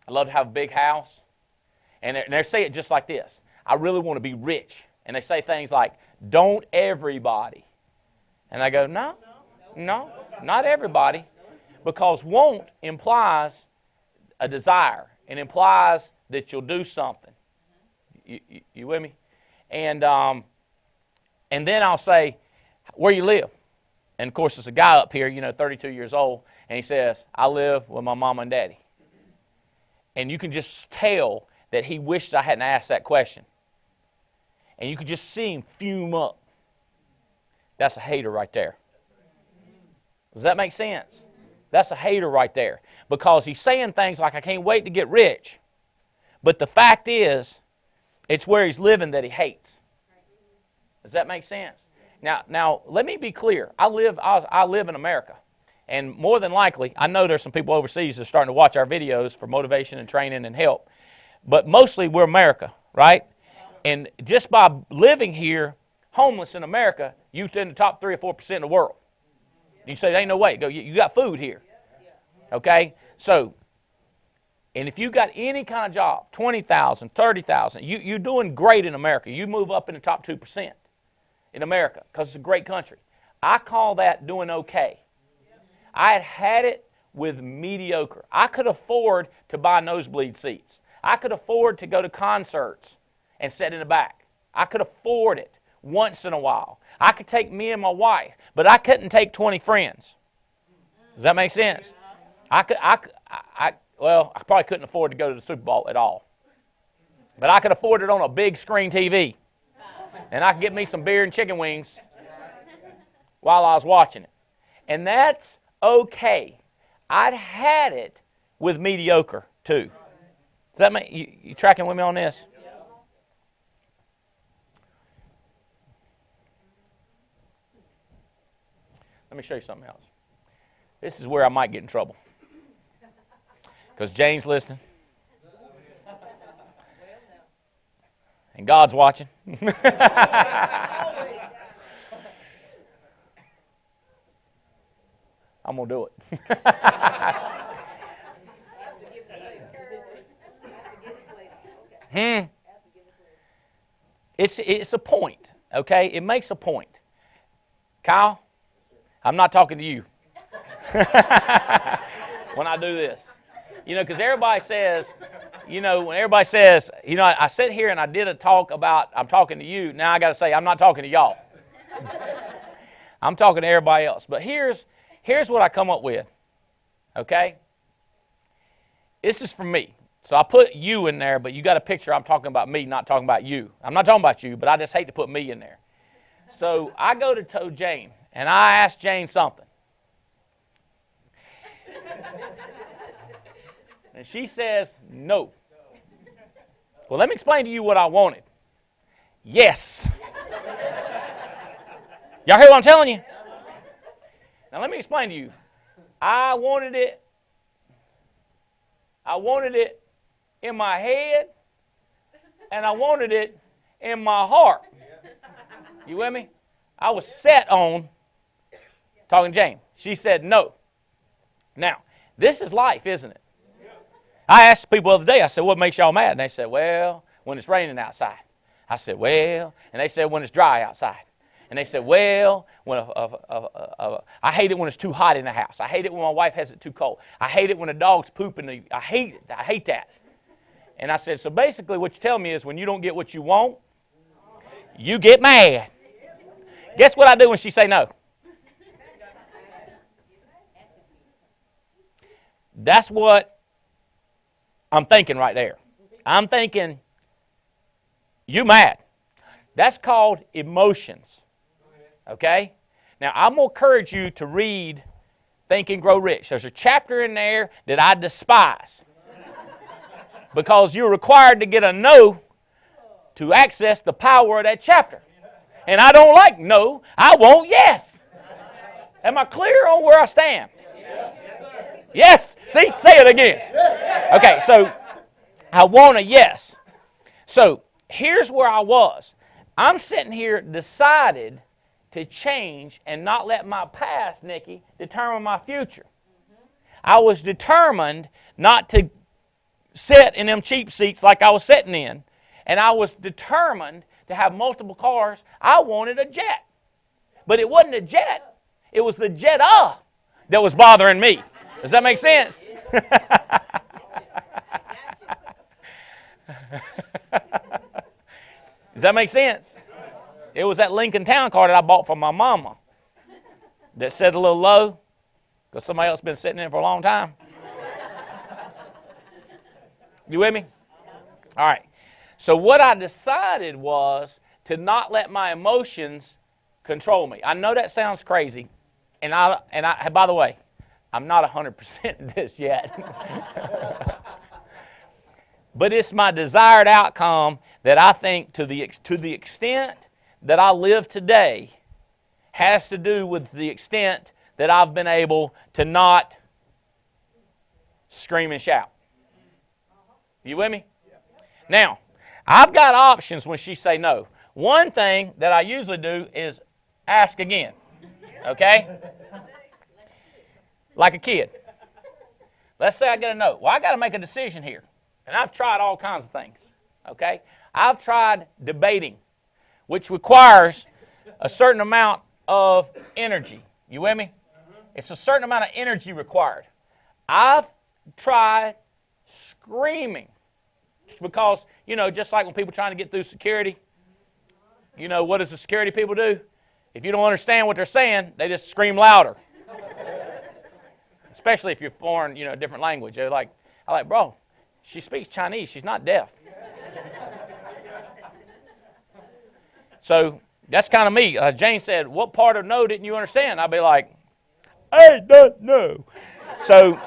have a big house. And they say it just like this. I really want to be rich. And they say things like, don't everybody. And I go, no, not everybody. Because want implies a desire. It implies that you'll do something. You with me? And then I'll say, where you live? And of course, there's a guy up here, 32 years old, and he says, I live with my mama and daddy. And you can just tell that he wishes I hadn't asked that question. And you can just see him fume up. That's a hater right there. Does that make sense? That's a hater right there. Because he's saying things like, I can't wait to get rich. But the fact is, it's where he's living that he hates. Does that make sense? Now, let me be clear. I live in America. And more than likely, I know there's some people overseas that are starting to watch our videos for motivation and training and help. But mostly we're America, right? And just by living here, homeless in America, you're in the top 3 or 4% of the world. You say, there ain't no way. Go, you got food here. Okay? So, and if you got any kind of job, 20,000, 30,000, you're doing great in America. You move up in the top 2% in America because it's a great country. I call that doing okay. I had it with mediocre. I could afford to buy nosebleed seats. I could afford to go to concerts and sit in the back. I could afford it once in a while. I could take me and my wife, but I couldn't take 20 friends. Does that make sense? I probably couldn't afford to go to the Super Bowl at all. But I could afford it on a big screen TV. And I could get me some beer and chicken wings while I was watching it. And that's okay. I'd had it with mediocre too. Does that make you tracking with me on this? Let me show you something else. This is where I might get in trouble. Because Jane's listening. And God's watching. I'm going to do it. It's a point, okay? It makes a point. Kyle, I'm not talking to you when I do this. Because everybody says, when everybody says, I sit here and I did a talk about I'm talking to you. Now I got to say I'm not talking to y'all. I'm talking to everybody else. But here's what I come up with, okay? This is for me. So I put you in there, but you got a picture I'm talking about me, not talking about you. I'm not talking about you, but I just hate to put me in there. So I go to Jane, and I ask Jane something. And she says, no. Well, let me explain to you what I wanted. Yes. Y'all hear what I'm telling you? Now, let me explain to you. I wanted it in my head, and I wanted it in my heart. You with me? I was set on talking to Jane. She said no. Now, this is life, isn't it? I asked people the other day, I said, what makes y'all mad? And they said, well, when it's raining outside. I said, well, and they said, when it's dry outside. And they said, well, I hate it when it's too hot in the house. I hate it when my wife has it too cold. I hate it when the dog's pooping. I hate it. I hate that. And I said, so basically what you tell me is when you don't get what you want, you get mad. Guess what I do when she say no? That's what I'm thinking right there. I'm thinking, you mad. That's called emotions. Okay? Now, I'm going to encourage you to read Think and Grow Rich. There's a chapter in there that I despise. Because you're required to get a no to access the power of that chapter. And I don't like no, I want yes. Am I clear on where I stand? Yes. See, say it again. Okay, so I want a yes. So here's where I was. I'm sitting here decided to change and not let my past, Nikki, determine my future. I was determined not to sit in them cheap seats like I was sitting in. And I was determined to have multiple cars. I wanted a jet. But it wasn't a jet. It was the Jetta that was bothering me. Does that make sense? Does that make sense? It was that Lincoln Town car that I bought for my mama that set a little low because somebody else been sitting in it for a long time. You with me? All right. So what I decided was to not let my emotions control me. I know that sounds crazy, and I by the way, I'm not 100% in this yet. But it's my desired outcome that I think to the extent that I live today has to do with the extent that I've been able to not scream and shout. You with me? Now, I've got options when she say no. One thing that I usually do is ask again. Okay? Like a kid. Let's say I get a no. Well, I got to make a decision here. And I've tried all kinds of things. Okay? I've tried debating, which requires a certain amount of energy. You with me? It's a certain amount of energy required. I've tried screaming because, just like when people trying to get through security, what does the security people do? If you don't understand what they're saying, they just scream louder. Especially if you're foreign, a different language. They're like, bro, she speaks Chinese. She's not deaf. So that's kind of me. Jane said, what part of no didn't you understand? I'd be like, I don't know. So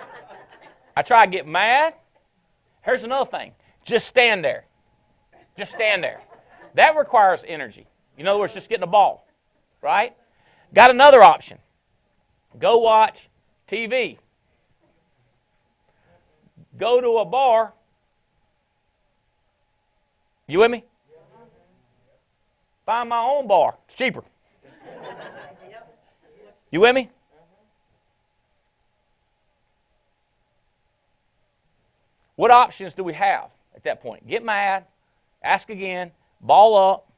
I try to get mad. Here's another thing. Just stand there. Just stand there. That requires energy. In other words, just getting a ball. Right? Got another option. Go watch TV. Go to a bar. You with me? Find my own bar. It's cheaper. You with me? What options do we have at that point? Get mad, ask again, ball up,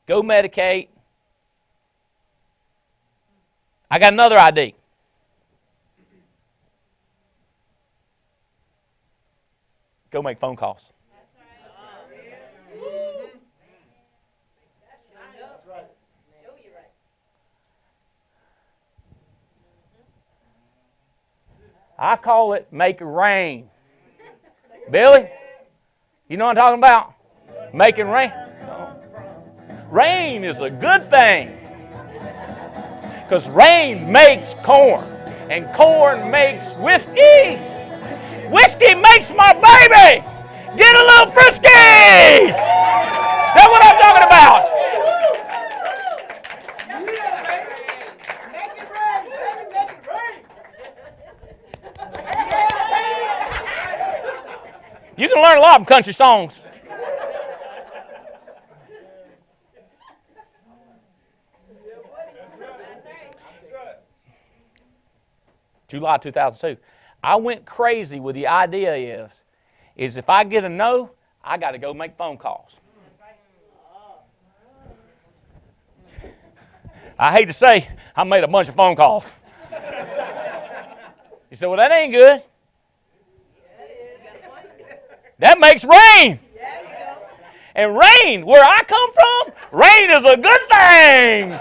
go medicate. I got another idea. Go make phone calls. I call it make it rain. Billy, you know what I'm talking about? Making rain. Rain is a good thing. Because rain makes corn. And corn makes whiskey. Whiskey makes my baby get a little frisky. That's what I'm talking about. You can learn a lot from country songs. July 2002. I went crazy with the idea is if I get a no, I got to go make phone calls. I hate to say, I made a bunch of phone calls. You said, well, that ain't good. That makes rain. And rain, where I come from, rain is a good thing.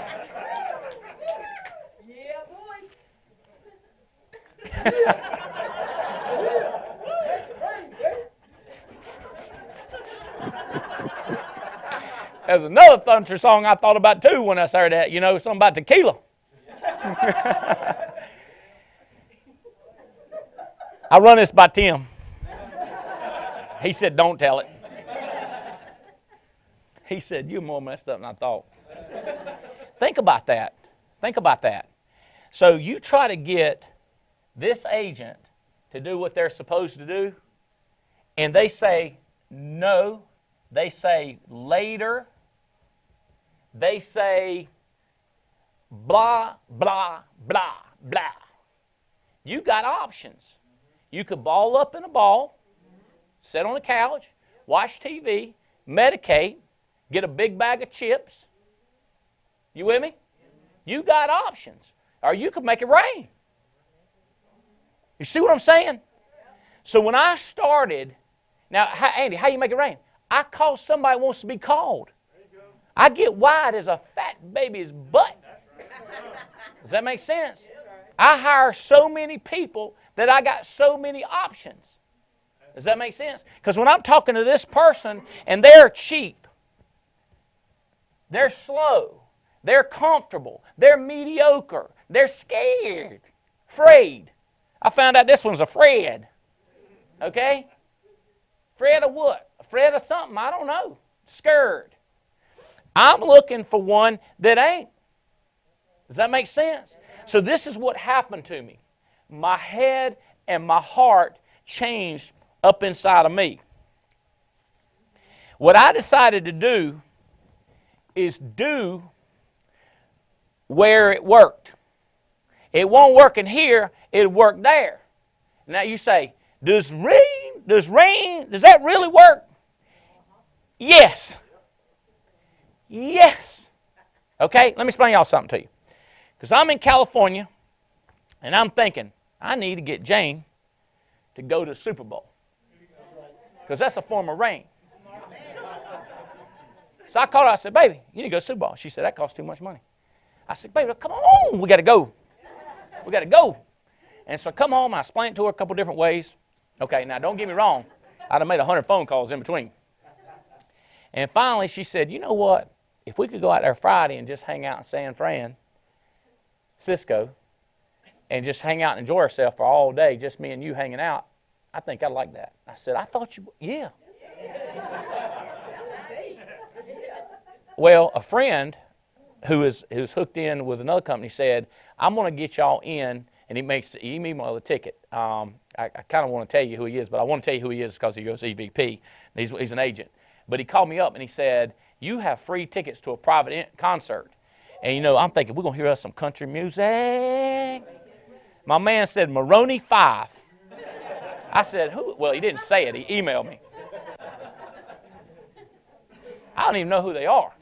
There's another country song I thought about too when I heard that, something about tequila. I run this by Tim. He said, don't tell it. He said, you're more messed up than I thought. Think about that. Think about that. So you try to get this agent to do what they're supposed to do, and they say no, they say later, they say blah, blah, blah, blah. You got options. You could ball up in a ball, sit on the couch, watch TV, medicate, get a big bag of chips. You with me? You got options. Or you could make it rain. You see what I'm saying? So when I started, now, Andy, how you make it rain? I call somebody who wants to be called. I get wide as a fat baby's butt. Does that make sense? I hire so many people that I got so many options. Does that make sense? Because when I'm talking to this person and they're cheap, they're slow, they're comfortable, they're mediocre, they're scared, afraid. I found out this one's afraid. Okay? Afraid of what? Afraid of something, I don't know. Scared. I'm looking for one that ain't. Does that make sense? So this is what happened to me. My head and my heart changed up inside of me. What I decided to do is do where it worked. It won't work in here, it'll work there. Now you say, does that really work? Yes. Yes. Okay, let me explain y'all something to you. Because I'm in California, and I'm thinking, I need to get Jane to go to the Super Bowl. Because that's a form of rain. So I called her, I said, baby, you need to go to the Super Bowl. She said, that costs too much money. I said, baby, come on, we got to go. We got to go. And so I come home, I explained it to her a couple different ways. Okay, now don't get me wrong. I'd have made 100 phone calls in between. And finally she said, you know what? If we could go out there Friday and just hang out in San Francisco and just hang out and enjoy ourselves for all day, just me and you hanging out, I think I'd like that. I said, I thought you, yeah. Well, a friend who's hooked in with another company said, I'm going to get y'all in, and he gave me the ticket. I kind of want to tell you who he is, but I want to tell you who he is because he goes EVP. He's an agent. But he called me up and he said, you have free tickets to a private concert. And, you know, I'm thinking, we're going to hear us some country music. My man said, Maroney 5. I said, who? Well, he didn't say it. He emailed me. I don't even know who they are.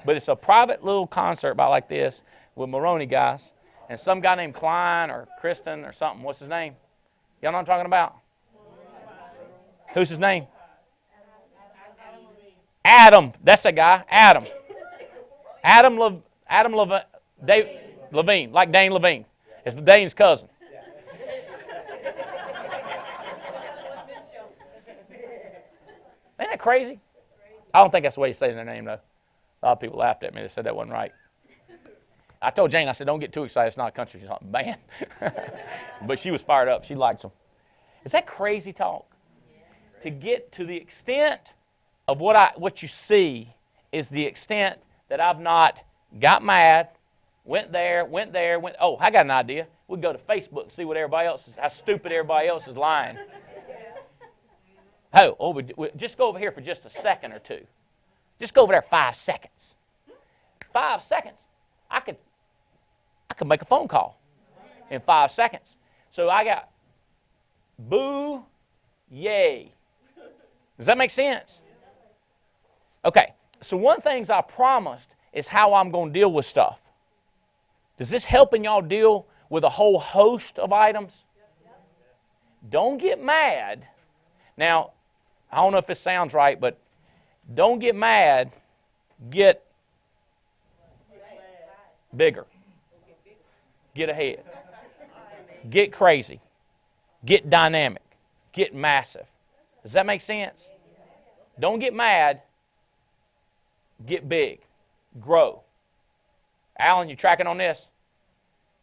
But it's a private little concert about like this with Maroney guys. And some guy named Klein or Kristen or something. What's his name? Y'all know what I'm talking about? Who's his name? Adam. That's a guy. Adam. Levine. Like Dane Levine. It's Dane's cousin. Ain't that crazy? I don't think that's the way you say their name, though. A lot of people laughed at me. They said that wasn't right. I told Jane, I said, don't get too excited. It's not a country band. But she was fired up. She likes them. Is that crazy talk? To get to the extent of what you see is the extent that I've not got mad, went there, oh, I got an idea. We'll go to Facebook and see what everybody else is, how stupid everybody else is lying. Just go over here for just a second or two. Just go over there 5 seconds. 5 seconds. I could make a phone call in 5 seconds. So I got boo, yay. Does that make sense? Okay, so one of the things I promised is how I'm going to deal with stuff. Does this helping y'all deal with a whole host of items? Don't get mad. Now, I don't know if this sounds right, but don't get mad. Get bigger. Get ahead. Get crazy. Get dynamic. Get massive. Does that make sense? Don't get mad. Get big. Grow. Alan, you tracking on this?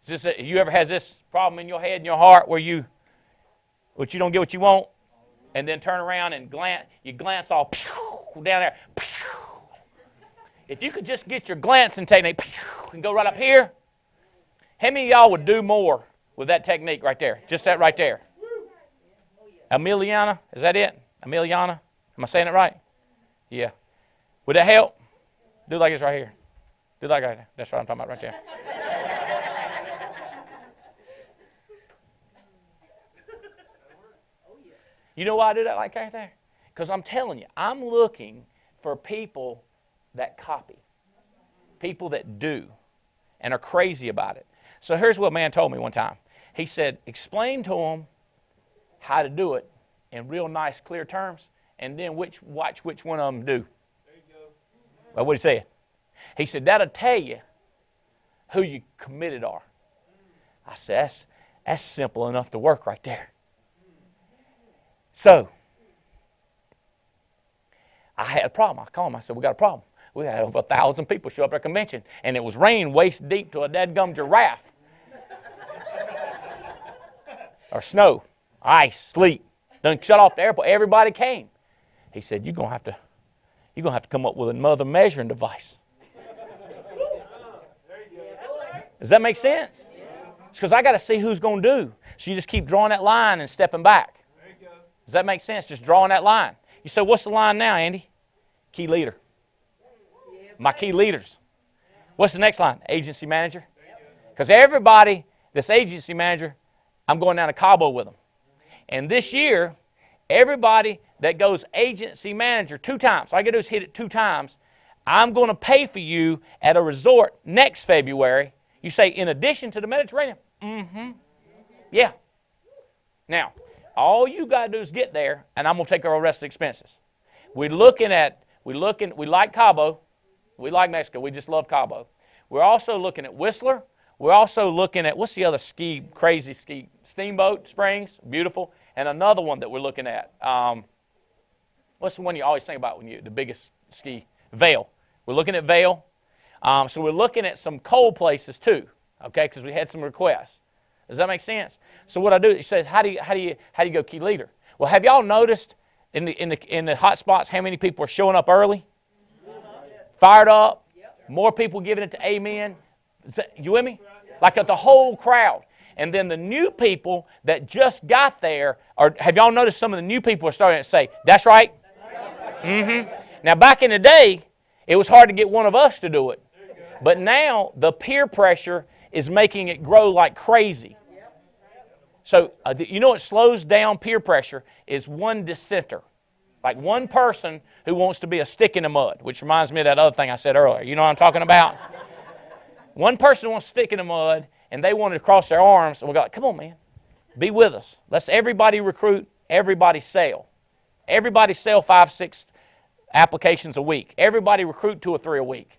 You ever has this problem in your head and your heart where you don't get what you want, and then turn around and glance all down there, If you could just get your glancing technique and go right up here, how many of y'all would do more with that technique right there? Just that right there. Emiliana, is that it? Emiliana? Am I saying it right? Yeah. Would that help? Do like it's right here. Do like right there. That's what I'm talking about right there. You know why I do that like right there? Because I'm telling you, I'm looking for people that copy. People that do and are crazy about it. So here's what a man told me one time. He said, explain to them how to do it in real nice, clear terms, and then watch which one of them do. There you go. Well, what did he say? He said, that'll tell you who you committed are. I said, that's simple enough to work right there. So, I had a problem. I called him. I said, we got a problem. We had over 1,000 people show up at our convention, and it was rain waist deep to a dadgum giraffe. Or snow, ice, sleet. Done shut off the airport. Everybody came. He said, you're gonna have to come up with another measuring device. Does that make sense? It's because I got to see who's going to do. So you just keep drawing that line and stepping back. Does that make sense? Just drawing that line. You say, what's the line now, Andy? Key leader. My key leaders. What's the next line? Agency manager. Because everybody that's agency manager, I'm going down to Cabo with them. And this year, everybody that goes agency manager 2 times, all I got to do is hit it 2 times, I'm going to pay for you at a resort next February. You say, in addition to the Mediterranean? Mm-hmm. Yeah. Now, all you got to do is get there, and I'm going to take care of the rest of the expenses. We like Cabo. We like Mexico. We just love Cabo. We're also looking at Whistler. We're also looking at, what's the other crazy ski? Steamboat Springs, beautiful. And another one that we're looking at. What's the one you always think about when the biggest ski? Vail. We're looking at Vail. So we're looking at some cold places too, okay, because we had some requests. Does that make sense? So what I do, it says, how do you go key leader? Well, have y'all noticed in the hot spots how many people are showing up early? Fired up, more people giving it to amen. You with me? Like at the whole crowd. And then the new people that just got there, have y'all noticed some of the new people are starting to say, that's right? Mm-hmm. Now back in the day, it was hard to get one of us to do it. But now the peer pressure is making it grow like crazy. So you know what slows down peer pressure is one dissenter. Like one person who wants to be a stick in the mud, which reminds me of that other thing I said earlier. You know what I'm talking about? One person wants to stick in the mud, and they want to cross their arms, and we go, come on, man, be with us. Let's everybody recruit, everybody sell. Everybody sell 5, 6 applications a week. Everybody recruit 2 or 3 a week.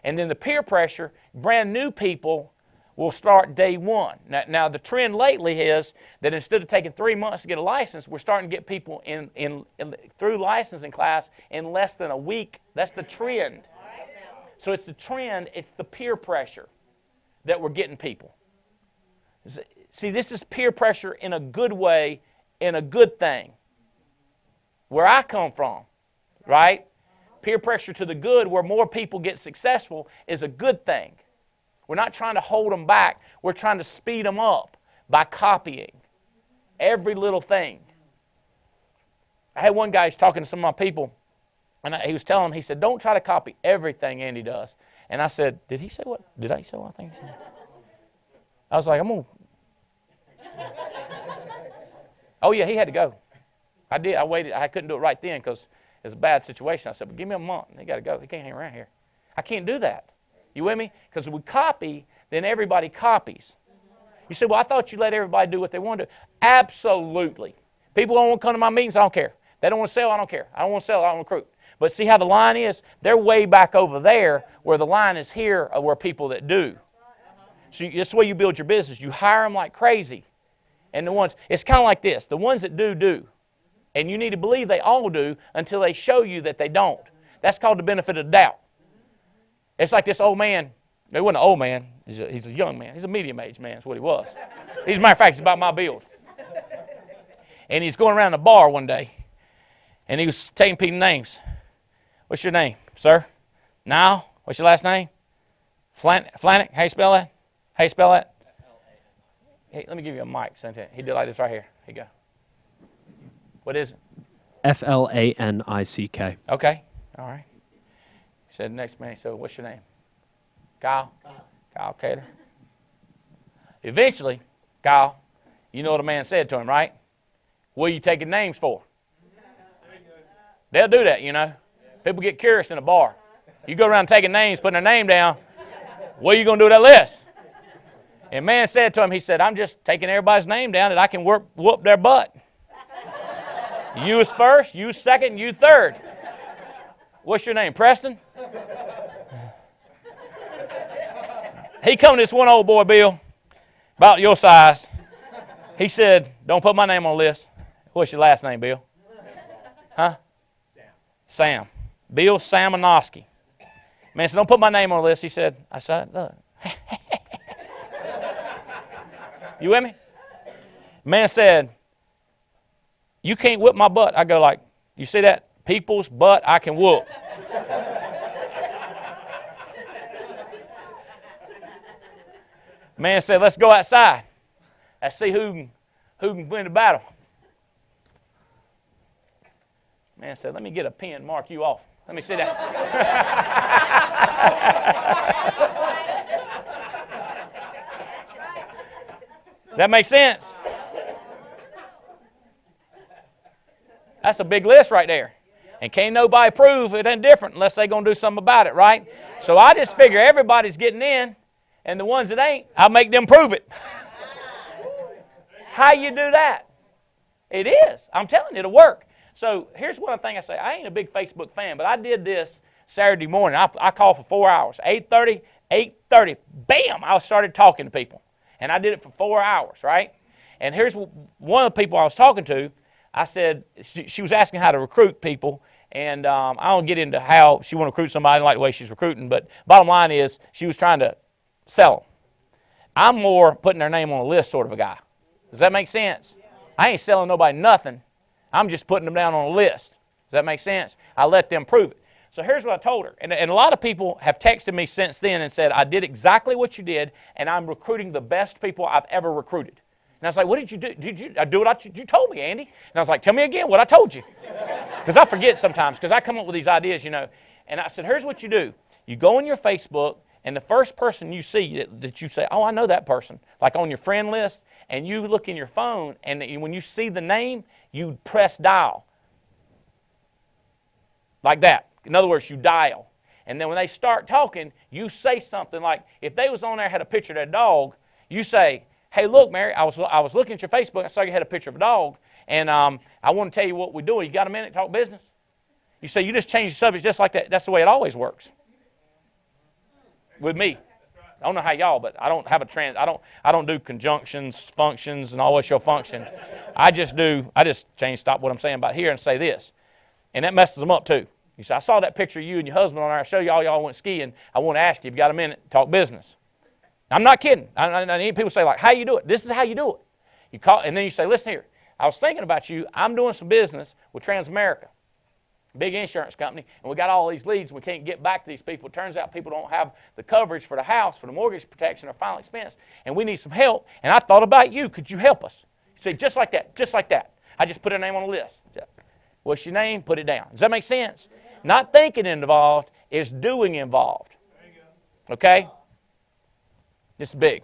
And then the peer pressure, brand new people will start day one. Now the trend lately is that instead of taking 3 months to get a license, we're starting to get people in through licensing class in less than a week. That's the trend. So it's the trend, it's the peer pressure that we're getting people. See, this is peer pressure in a good way, in a good thing. Where I come from, right? Peer pressure to the good, where more people get successful, is a good thing. We're not trying to hold them back. We're trying to speed them up by copying every little thing. I had one guy who's talking to some of my people, and he was telling them, he said, don't try to copy everything Andy does. And I said, did I say what I think he said? I was like, I'm going to. Oh, yeah, he had to go. I did. I waited. I couldn't do it right then because it was a bad situation. I said, but give me a month. He got to go. He can't hang around here. I can't do that. You with me? Because if we copy, then everybody copies. You say, well, I thought you let everybody do what they want to do. Absolutely. People don't want to come to my meetings. I don't care. They don't want to sell. I don't care. I don't want to sell. I don't want to recruit. But see how the line is? They're way back over there where the line is here where people that do. So that's the way you build your business. You hire them like crazy. And the ones, it's kind of like this. The ones that do. And you need to believe they all do until they show you that they don't. That's called the benefit of the doubt. It's like this old man. He wasn't an old man. He's a young man. He's a medium-aged man is what he was. As a matter of fact, he's about my build. And he's going around the bar one day. And he was taking people's names. What's your name, sir? Now, what's your last name? Flanick? How you spell that? How you spell that? Hey, let me give you a mic. He did like this right here. Here you go. What is it? Flanick. Okay. All right. He said next man. So what's your name? Kyle? Kyle Cater. Eventually, Kyle, you know what a man said to him, right? What are you taking names for? They'll do that, you know. People get curious in a bar. You go around taking names, putting their name down. What are you going to do with that list? And man said to him, he said, I'm just taking everybody's name down that I can whoop their butt. You was first, you second, you third. What's your name, Preston? He come to this one old boy, Bill, about your size. He said, don't put my name on the list. What's your last name, Bill? Huh? Sam. Bill Samanowski. Man said, don't put my name on the list. He said, I said, look. You with me? Man said, you can't whip my butt. I go like, you see that? People's butt I can whoop. Man said, let's go outside. Let's see who can win the battle. Man said, let me get a pen and mark you off. Let me see that. Does that make sense? That's a big list right there. And can't nobody prove it ain't different unless they're going to do something about it, right? So I just figure everybody's getting in, and the ones that ain't, I'll make them prove it. How you do that? It is. I'm telling you, it'll work. So here's one thing I say. I ain't a big Facebook fan, but I did this Saturday morning. I called for 4 hours. 8:30, bam, I started talking to people. And I did it for 4 hours, right? And here's one of the people I was talking to. I said, she was asking how to recruit people. And I don't get into how she want to recruit somebody. I don't like the way she's recruiting. But bottom line is she was trying to sell them. I'm more putting their name on a list sort of a guy. Does that make sense? I ain't selling nobody nothing. I'm just putting them down on a list. Does that make sense? I let them prove it. So here's what I told her. And a lot of people have texted me since then and said, I did exactly what you did, and I'm recruiting the best people I've ever recruited. And I was like, what did you do? Did I do what you told me, Andy? And I was like, tell me again what I told you. Because I forget sometimes, because I come up with these ideas, you know. And I said, here's what you do. You go on your Facebook, and the first person you see that you say, oh, I know that person, like on your friend list, and you look in your phone, and when you see the name, you press dial. Like that. In other words, you dial. And then when they start talking, you say something like, if they was on there had a picture of their dog, you say, hey, look, Mary, I was looking at your Facebook. I saw you had a picture of a dog, and I want to tell you what we're doing. You got a minute to talk business? You say, you just change the subject just like that. That's the way it always works. With me. I don't know how y'all, but I don't have I don't do conjunctions, functions, and always show function. I just stop what I'm saying about here and say this. And that messes them up too. You say, I saw that picture of you and your husband on there. I show you all y'all went skiing. I want to ask you if you got a minute to talk business. I'm not kidding. I people say, like, how you do it? This is how you do it. You call, and then you say, listen here. I was thinking about you. I'm doing some business with Transamerica, big insurance company, and we got all these leads. We can't get back to these people. It turns out people don't have the coverage for the house, for the mortgage protection, or final expense, and we need some help. And I thought about you. Could you help us? You say, just like that, just like that. I just put her name on the list. What's your name? Put it down. Does that make sense? Not thinking involved is doing involved. Okay? It's big.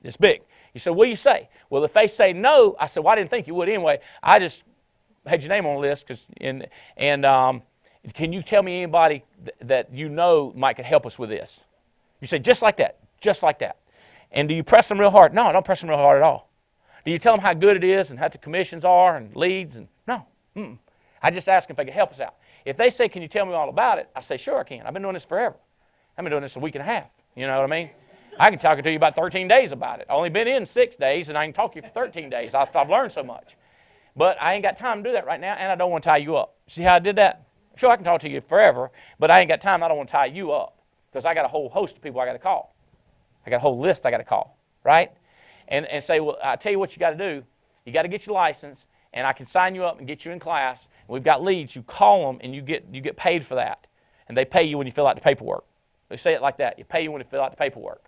It's big. You say, what do you say? Well, if they say no, I said, well, I didn't think you would anyway. I just had your name on the list. And can you tell me anybody that you know might could help us with this? You say, just like that, just like that. And do you press them real hard? No, I don't press them real hard at all. Do you tell them how good it is and how the commissions are and leads? And no. I just ask them if they can help us out. If they say, can you tell me all about it? I say, sure I can. I've been doing this forever. I've been doing this a week and a half. You know what I mean? I can talk to you about 13 days about it. I've only been in 6 days, and I can talk to you for 13 days. I've learned so much. But I ain't got time to do that right now, and I don't want to tie you up. See how I did that? Sure, I can talk to you forever, but I ain't got time. I don't want to tie you up because I got a whole host of people I got to call. I got a whole list I got to call, right? And say, well, I tell you what you got to do. You got to get your license, and I can sign you up and get you in class. And we've got leads. You call them, and you get paid for that. and they pay you when you fill out the paperwork. They say it like that. You pay you when you fill out the paperwork.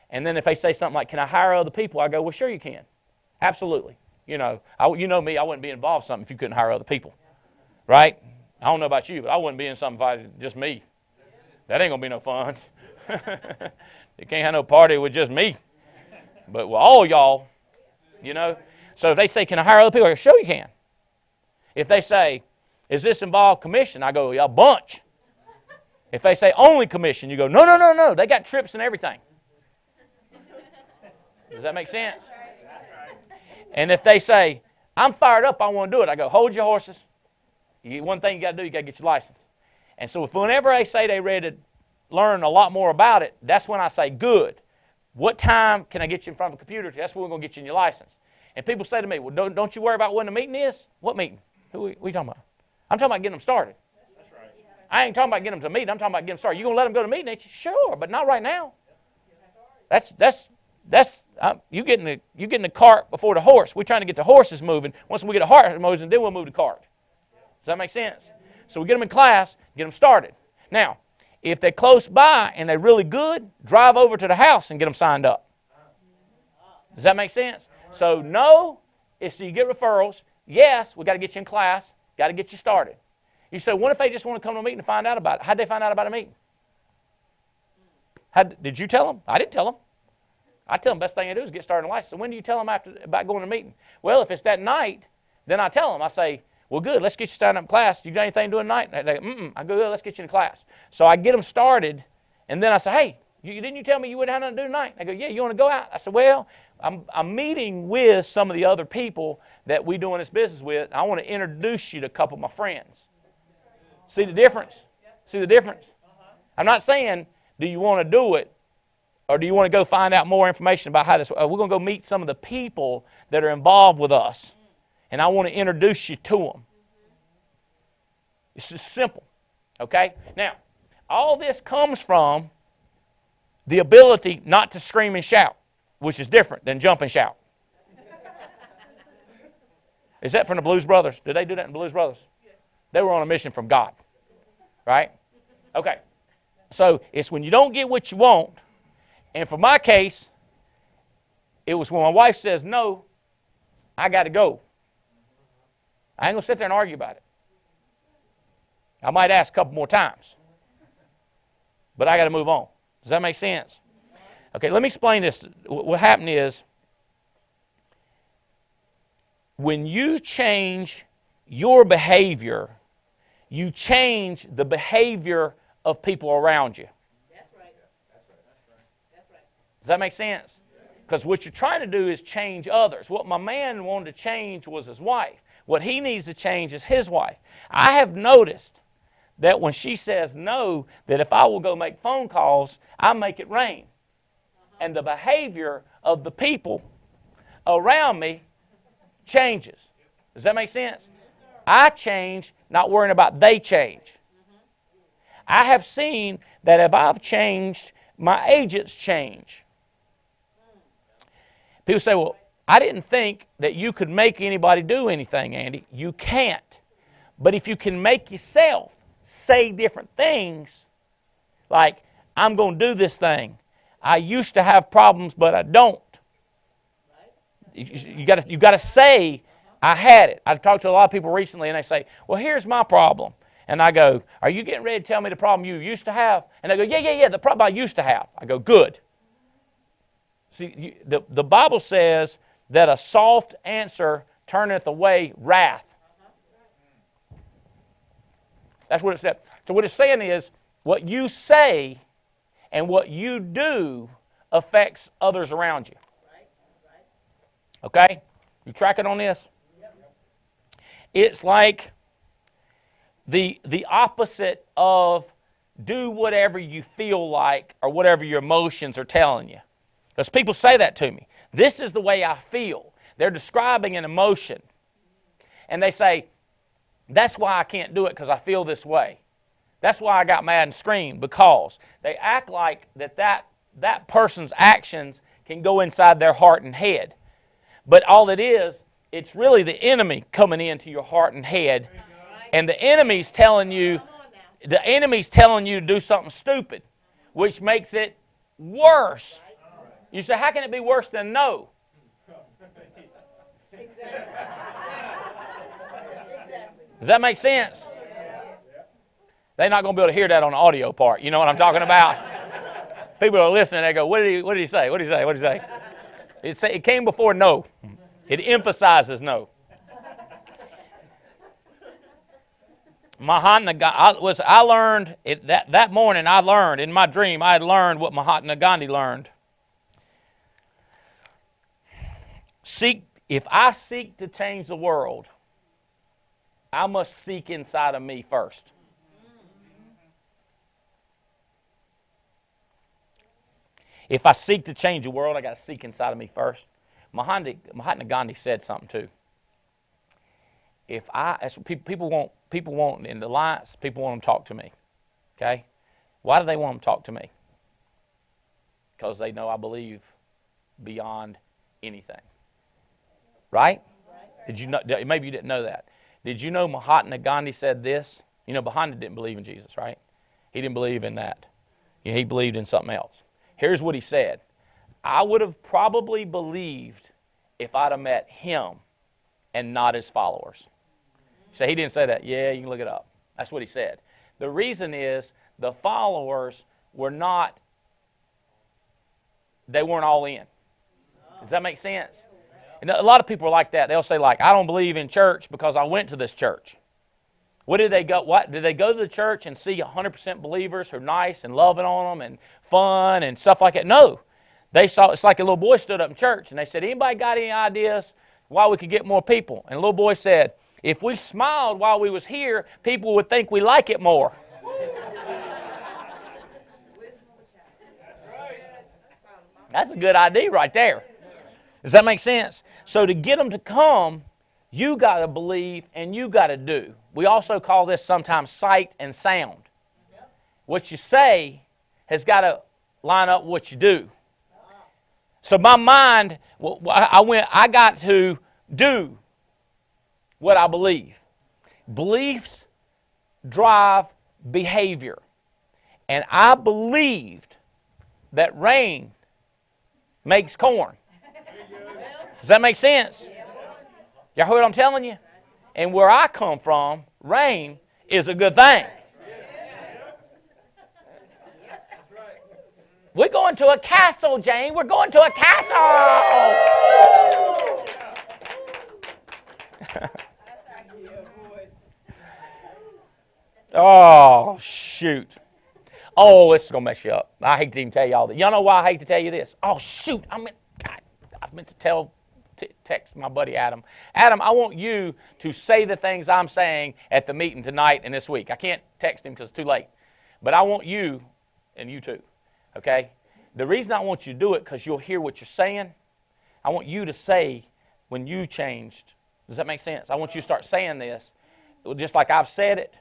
And then if they say something like, can I hire other people? I go, well, sure you can. Absolutely. You know me, I wouldn't be involved in something if you couldn't hire other people. Right? I don't know about you, but I wouldn't be in something if I just me. That ain't going to be no fun. You can't have no party with just me. But with all y'all, you know. So if they say, can I hire other people? I go, sure you can. If they say, is this involved commission? I go, yeah, a bunch. If they say only commission, you go, no. They got trips and everything. Does that make sense? And if they say, I'm fired up, I want to do it, I go, hold your horses. One thing you got to do, you got to get your license. And so whenever they say they're ready to learn a lot more about it, that's when I say, good. What time can I get you in front of a computer? That's when we're going to get you in your license. And people say to me, well, don't you worry about when the meeting is? What meeting? Who are you talking about? I'm talking about getting them started. That's right. I ain't talking about getting them to meet. I'm talking about getting them started. You going to let them go to meeting, ain't you? Sure, but not right now. You getting the cart before the horse. We're trying to get the horses moving. Once we get the horses moving, then we'll move the cart. Does that make sense? So we get them in class, get them started. Now, if they're close by and they're really good, drive over to the house and get them signed up. Does that make sense? So no is do you get referrals. Yes, we got to get you in class, got to get you started. You say, what if they just want to come to a meeting and find out about it? How'd they find out about a meeting? Did you tell them? I didn't tell them. I tell them the best thing I do is get started in license. So when do you tell them about going to a meeting? Well, if it's that night, then I tell them. I say, well, good, let's get you started in class. You got anything to do tonight? They go, I go, good, let's get you in class. So I get them started, and then I say, hey, didn't you tell me you wouldn't have nothing to do tonight? They go, yeah, you want to go out? I said, well, I'm meeting with some of the other people that we doing this business with. I want to introduce you to a couple of my friends. See the difference? See the difference? I'm not saying, do you want to do it, or do you want to go find out more information about how this works? We're going to go meet some of the people that are involved with us, and I want to introduce you to them. It's just simple, okay? Now, all this comes from the ability not to scream and shout, which is different than jump and shout. Is that from the Blues Brothers? Did they do that in Blues Brothers? They were on a mission from God, right? Okay, so it's when you don't get what you want, and for my case, it was when my wife says no, I got to go. I ain't going to sit there and argue about it. I might ask a couple more times, but I got to move on. Does that make sense? Okay, let me explain this. What happened is, when you change your behavior, you change the behavior of people around you. That's right. That's right. Does that make sense? Because what you're trying to do is change others. What my man wanted to change was his wife. What he needs to change is his wife. I have noticed that when she says no, that if I will go make phone calls, I make it rain. And the behavior of the people around me changes. Does that make sense? I change, not worrying about they change. I have seen that if I've changed, my agents change. People say, well, I didn't think that you could make anybody do anything, Andy. You can't. But if you can make yourself say different things, like, I'm going to do this thing. I used to have problems, but I don't. You got to say, I had it. I've talked to a lot of people recently, and they say, well, here's my problem. And I go, are you getting ready to tell me the problem you used to have? And they go, yeah, the problem I used to have. I go, good. See, the Bible says that a soft answer turneth away wrath. That's what it said. So what it's saying is, what you say and what you do affects others around you. Okay? You tracking on this? It's like the opposite of do whatever you feel like or whatever your emotions are telling you. Because people say that to me. This is the way I feel. They're describing an emotion. And they say, that's why I can't do it, because I feel this way. That's why I got mad and screamed, because they act like that person's actions can go inside their heart and head. But all it is, it's really the enemy coming into your heart and head. And the enemy's telling you, The enemy's telling you to do something stupid, which makes it worse. You say, how can it be worse than no? Does that make sense? They're not going to be able to hear that on the audio part. You know what I'm talking about? People are listening. They go, what did he say? What did he say? What did he say? It came before no. It emphasizes no. Mahatma Gandhi, I learned that morning. I learned in my dream. I had learned what Mahatma Gandhi learned. If I seek to change the world, I must seek inside of me first. If I seek to change the world, I got to seek inside of me first. Mahatma Gandhi said something too. People want in the alliance, people want them to talk to me. Okay? Why do they want them to talk to me? Because they know I believe beyond anything. Right? Did you know? Maybe you didn't know that. Did you know Mahatma Gandhi said this? You know, Mahatma didn't believe in Jesus, right? He didn't believe in that. He believed in something else. Here's what he said. I would have probably believed if I'd have met him and not his followers. So he didn't say that. Yeah, you can look it up. That's what he said. The reason is the followers they weren't all in. Does that make sense? And a lot of people are like that. They'll say, like, I don't believe in church because I went to this church. What did they go? What did they go to the church and see 100% believers who are nice and loving on them and fun and stuff like that? No, they saw. It's like a little boy stood up in church and they said, "Anybody got any ideas why we could get more people?" And the little boy said, "If we smiled while we was here, people would think we like it more." That's a good idea right there. Does that make sense? So to get them to come, you got to believe and you got to do. We also call this sometimes sight and sound. What you say has got to line up with what you do. So my mind, I got to do what I believe. Beliefs drive behavior. And I believed that rain makes corn. Does that make sense? Y'all heard what I'm telling you? And where I come from, rain is a good thing. We're going to a castle, Jane. We're going to a castle. Oh, shoot. Oh, this is going to mess you up. I hate to even tell you all that. Y'all know why I hate to tell you this? Oh, shoot. I meant to text my buddy Adam. Adam, I want you to say the things I'm saying at the meeting tonight and this week. I can't text him because it's too late. But I want you, and you too, okay? The reason I want you to do it because you'll hear what you're saying. I want you to say when you changed. Does that make sense? I want you to start saying this just like I've said it,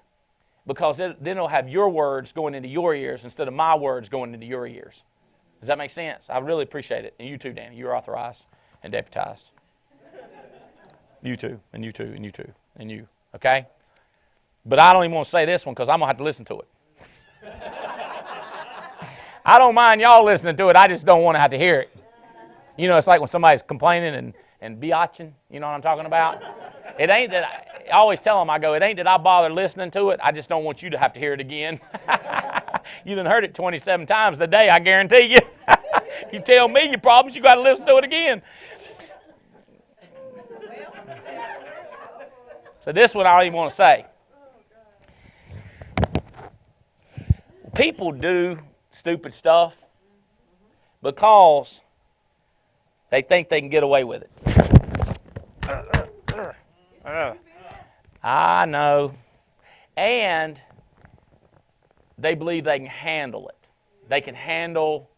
because then it'll have your words going into your ears instead of my words going into your ears. Does that make sense? I really appreciate it. And you too, Danny. You're authorized and deputized. You too, and you too, and you too, and you. Okay? But I don't even want to say this one because I'm going to have to listen to it. I don't mind y'all listening to it. I just don't want to have to hear it. You know, it's like when somebody's complaining and biatching. You know what I'm talking about? It ain't that I always tell them, I go, it ain't that I bother listening to it. I just don't want you to have to hear it again. You done heard it 27 times today, I guarantee you. You tell me your problems, you got to listen to it again. So this one I don't even want to say. People do stupid stuff because they think they can get away with it. I know. And they believe they can handle it. They can handle,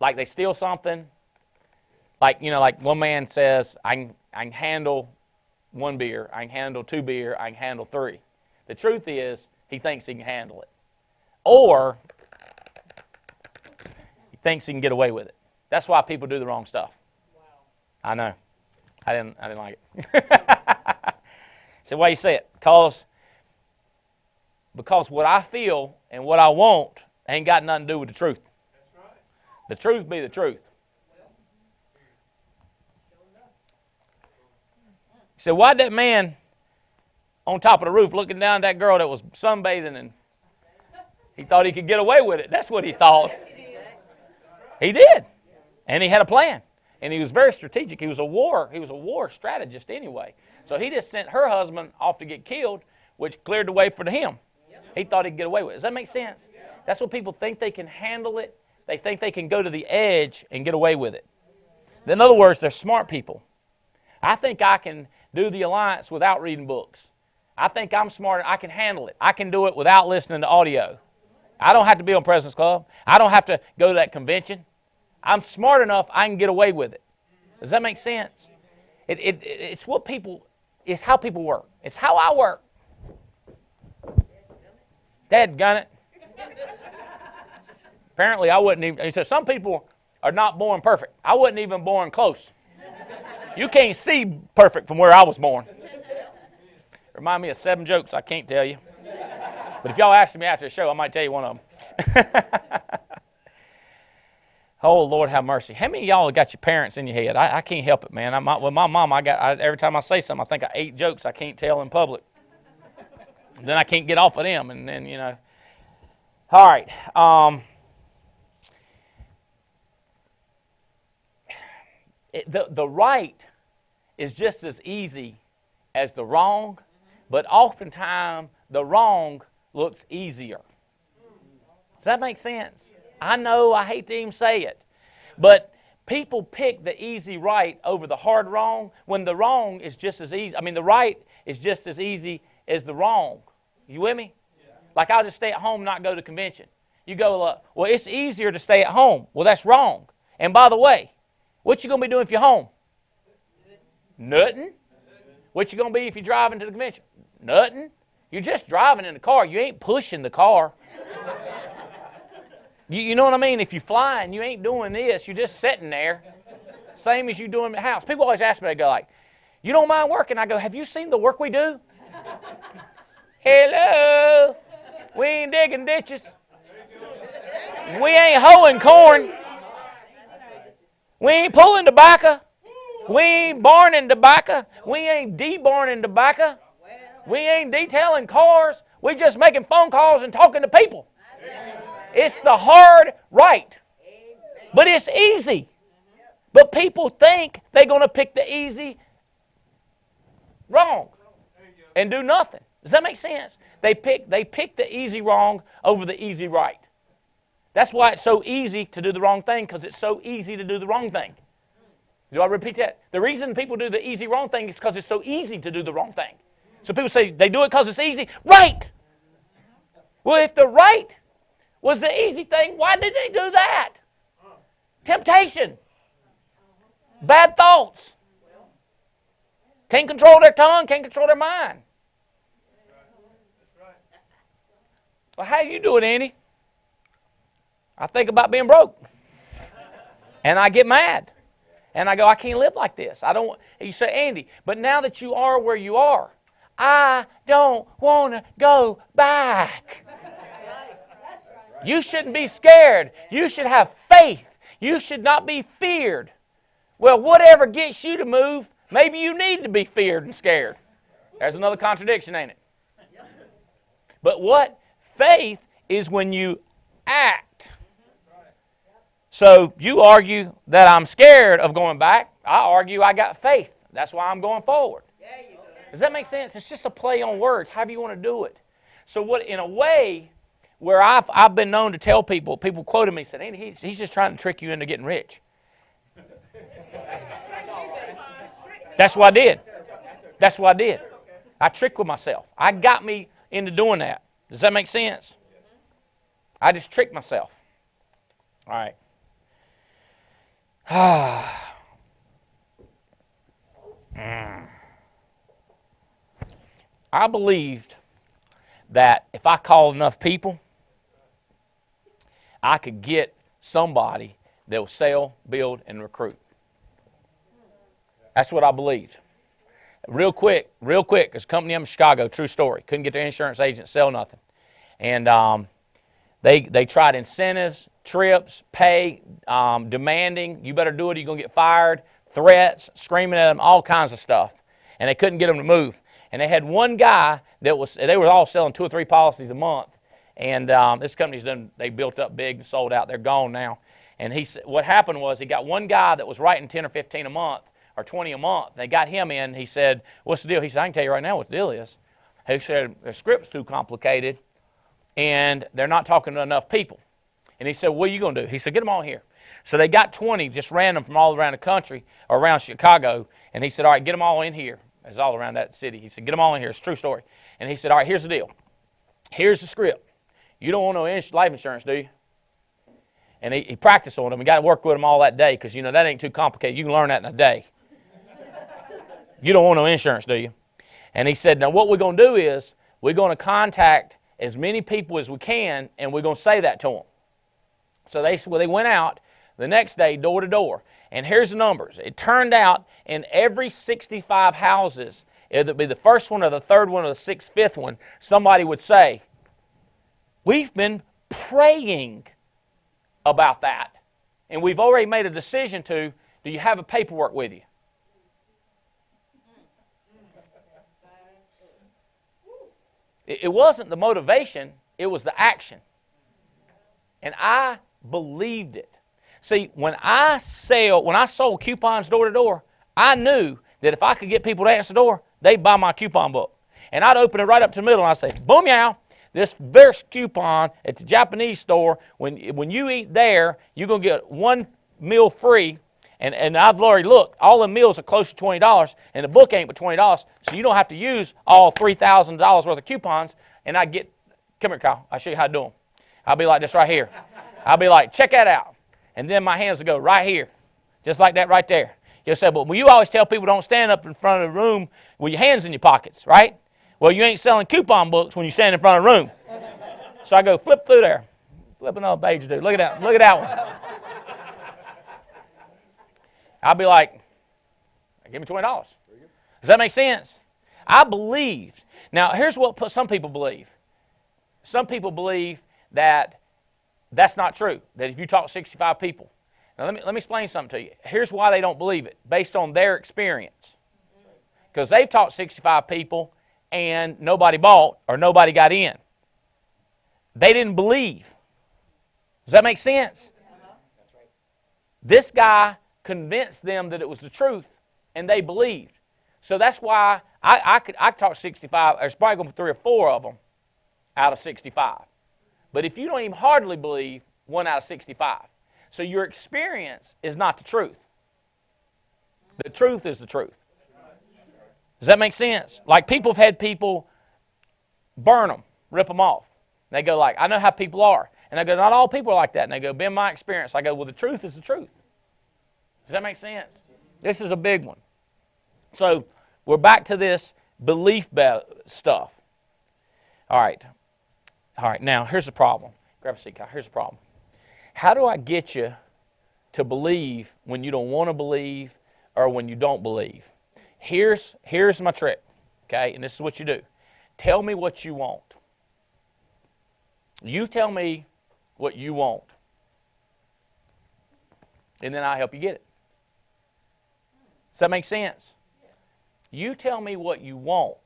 like they steal something. Like, you know, like one man says, I can handle 1 beer, I can handle 2 beer, I can handle 3. The truth is, he thinks he can handle it. Or he thinks he can get away with it. That's why people do the wrong stuff. Wow. I know. I didn't like it. So why you say it? Because Because what I feel and what I want ain't got nothing to do with the truth. The truth be the truth. He said, why'd that man on top of the roof looking down at that girl that was sunbathing and he thought he could get away with it? That's what he thought. He did. And he had a plan. And he was very strategic. He was a war strategist anyway. So he just sent her husband off to get killed, which cleared the way for him. He thought he'd get away with it. Does that make sense? That's what people think they can handle it. They think they can go to the edge and get away with it. In other words, they're smart people. I think I can do the alliance without reading books. I think I'm smart. I can handle it. I can do it without listening to audio. I don't have to be on President's Club. I don't have to go to that convention. I'm smart enough I can get away with it. Does that make sense? It's what people, it's how people work. It's how I work. Dadgummit. Apparently I wasn't even, he said some people are not born perfect. I wasn't even born close. You can't see perfect from where I was born. Remind me of 7 jokes I can't tell you. But if y'all ask me after the show, I might tell you one of them. Oh, Lord, have mercy. How many of y'all got your parents in your head? I can't help it, man. With my mom, every time I say something, I think of 8 jokes I can't tell in public. Then I can't get off of them, and then, you know. All right. The right is just as easy as the wrong, but oftentimes the wrong looks easier. Does that make sense? I know, I hate to even say it, but people pick the easy right over the hard wrong when the wrong is just as easy. I mean, the right is just as easy as the wrong. You with me? Yeah. Like I'll just stay at home, not go to convention. You go, well, it's easier to stay at home. Well, that's wrong. And by the way, what you going to be doing if you're home? Nothing. What you going to be if you're driving to the convention? Nothing. You're just driving in the car. You ain't pushing the car. You know what I mean? If you're flying, you ain't doing this. You're just sitting there. Same as you doing at the house. People always ask me, they go like, you don't mind working? I go, have you seen the work we do? Hello. We ain't digging ditches. We ain't hoeing corn. We ain't pulling tobacco. We ain't barning tobacco. We ain't debarning tobacco. We ain't detailing cars. We just making phone calls and talking to people. It's the hard right. But it's easy. But people think they're going to pick the easy wrong and do nothing. Does that make sense? They pick the easy wrong over the easy right. That's why it's so easy to do the wrong thing, because it's so easy to do the wrong thing. Do I repeat that? The reason people do the easy wrong thing is because it's so easy to do the wrong thing. So people say they do it because it's easy. Right! Well, if the right was the easy thing, why did they do that? Temptation. Bad thoughts. Can't control their tongue, can't control their mind. Well, how you do it, Andy? I think about being broke. And I get mad. And I go, I can't live like this. I don't. You say, Andy, but now that you are where you are, I don't want to go back. You shouldn't be scared. You should have faith. You should not be feared. Well, whatever gets you to move, maybe you need to be feared and scared. There's another contradiction, ain't it? But what? Faith is when you act. So you argue that I'm scared of going back. I argue I got faith. That's why I'm going forward. Does that make sense? It's just a play on words, however you want to do it. So what, in a way, where I've been known to tell people quoted me, said, Andy, he's just trying to trick you into getting rich. That's what I did. That's what I did. I tricked with myself. I got me into doing that. Does that make sense? I just tricked myself. All right. I believed that if I called enough people, I could get somebody that will sell, build, and recruit. That's what I believed. Real quick, there's a company in Chicago, true story. Couldn't get their insurance agent to sell nothing. And they tried incentives, trips, pay, demanding, you better do it or you're going to get fired, threats, screaming at them, all kinds of stuff. And they couldn't get them to move. And they had one guy they were all selling 2 or 3 policies a month. And this company's they built up big and sold out. They're gone now. And what happened was he got one guy that was writing 10 or 15 a month or 20 a month. They got him in. He said, what's the deal? He said, I can tell you right now what the deal is. He said, the script's too complicated and they're not talking to enough people. And he said, what are you going to do? He said, get them all here. So they got 20 just random from all around the country or around Chicago. And he said, all right, get them all in here. It's all around that city. He said, get them all in here. It's a true story. And he said, all right, here's the deal. Here's the script. You don't want no life insurance, do you? And he practiced on them. He got to work with them all that day because, you know, that ain't too complicated. You can learn that in a day. You don't want no insurance, do you? And he said, now what we're going to do is we're going to contact as many people as we can, and we're going to say that to them. So they went out the next day door to door. And here's the numbers. It turned out in every 65 houses, it'd be the first one or the third one or the fifth one, somebody would say, we've been praying about that. And we've already made a decision do you have a paperwork with you? It wasn't the motivation, it was the action. And I believed it. See, when I sold coupons door to door, I knew that if I could get people to answer the door, they'd buy my coupon book. And I'd open it right up to the middle and I'd say, boom, yow, this first coupon at the Japanese store, when you eat there, you're going to get 1 meal free. And I've already looked, all the meals are close to $20, and the book ain't but $20, so you don't have to use all $3,000 worth of coupons. And I get, come here, Kyle, I'll show you how to do them. I'll be like this right here. I'll be like, check that out. And then my hands will go right here, just like that right there. You'll say, well, you always tell people don't stand up in front of the room with your hands in your pockets, right? Well, you ain't selling coupon books when you stand in front of the room. So I go flip through there. Flip another page, dude. Look at that one. I'll be like, give me $20. Does that make sense? I believed. Now, here's what some people believe. Some people believe that that's not true, that if you talk to 65 people. Now, let me explain something to you. Here's why they don't believe it, based on their experience. Because they've talked 65 people and nobody bought or nobody got in. They didn't believe. Does that make sense? This guy convinced them that it was the truth, and they believed. So that's why I talk 65. There's probably going to be 3 or 4 of them out of 65. But if you don't even hardly believe, 1 out of 65. So your experience is not the truth. The truth is the truth. Does that make sense? Like people have had people burn them, rip them off. They go like, I know how people are. And I go, not all people are like that. And they go, been my experience. I go, well, the truth is the truth. Does that make sense? This is a big one. So we're back to this belief stuff. All right. Now, here's the problem. Grab a seat, Kyle. Here's the problem. How do I get you to believe when you don't want to believe or when you don't believe? Here's my trick, okay? And this is what you do. Tell me what you want. You tell me what you want. And then I'll help you get it. Does that make sense? You tell me what you want.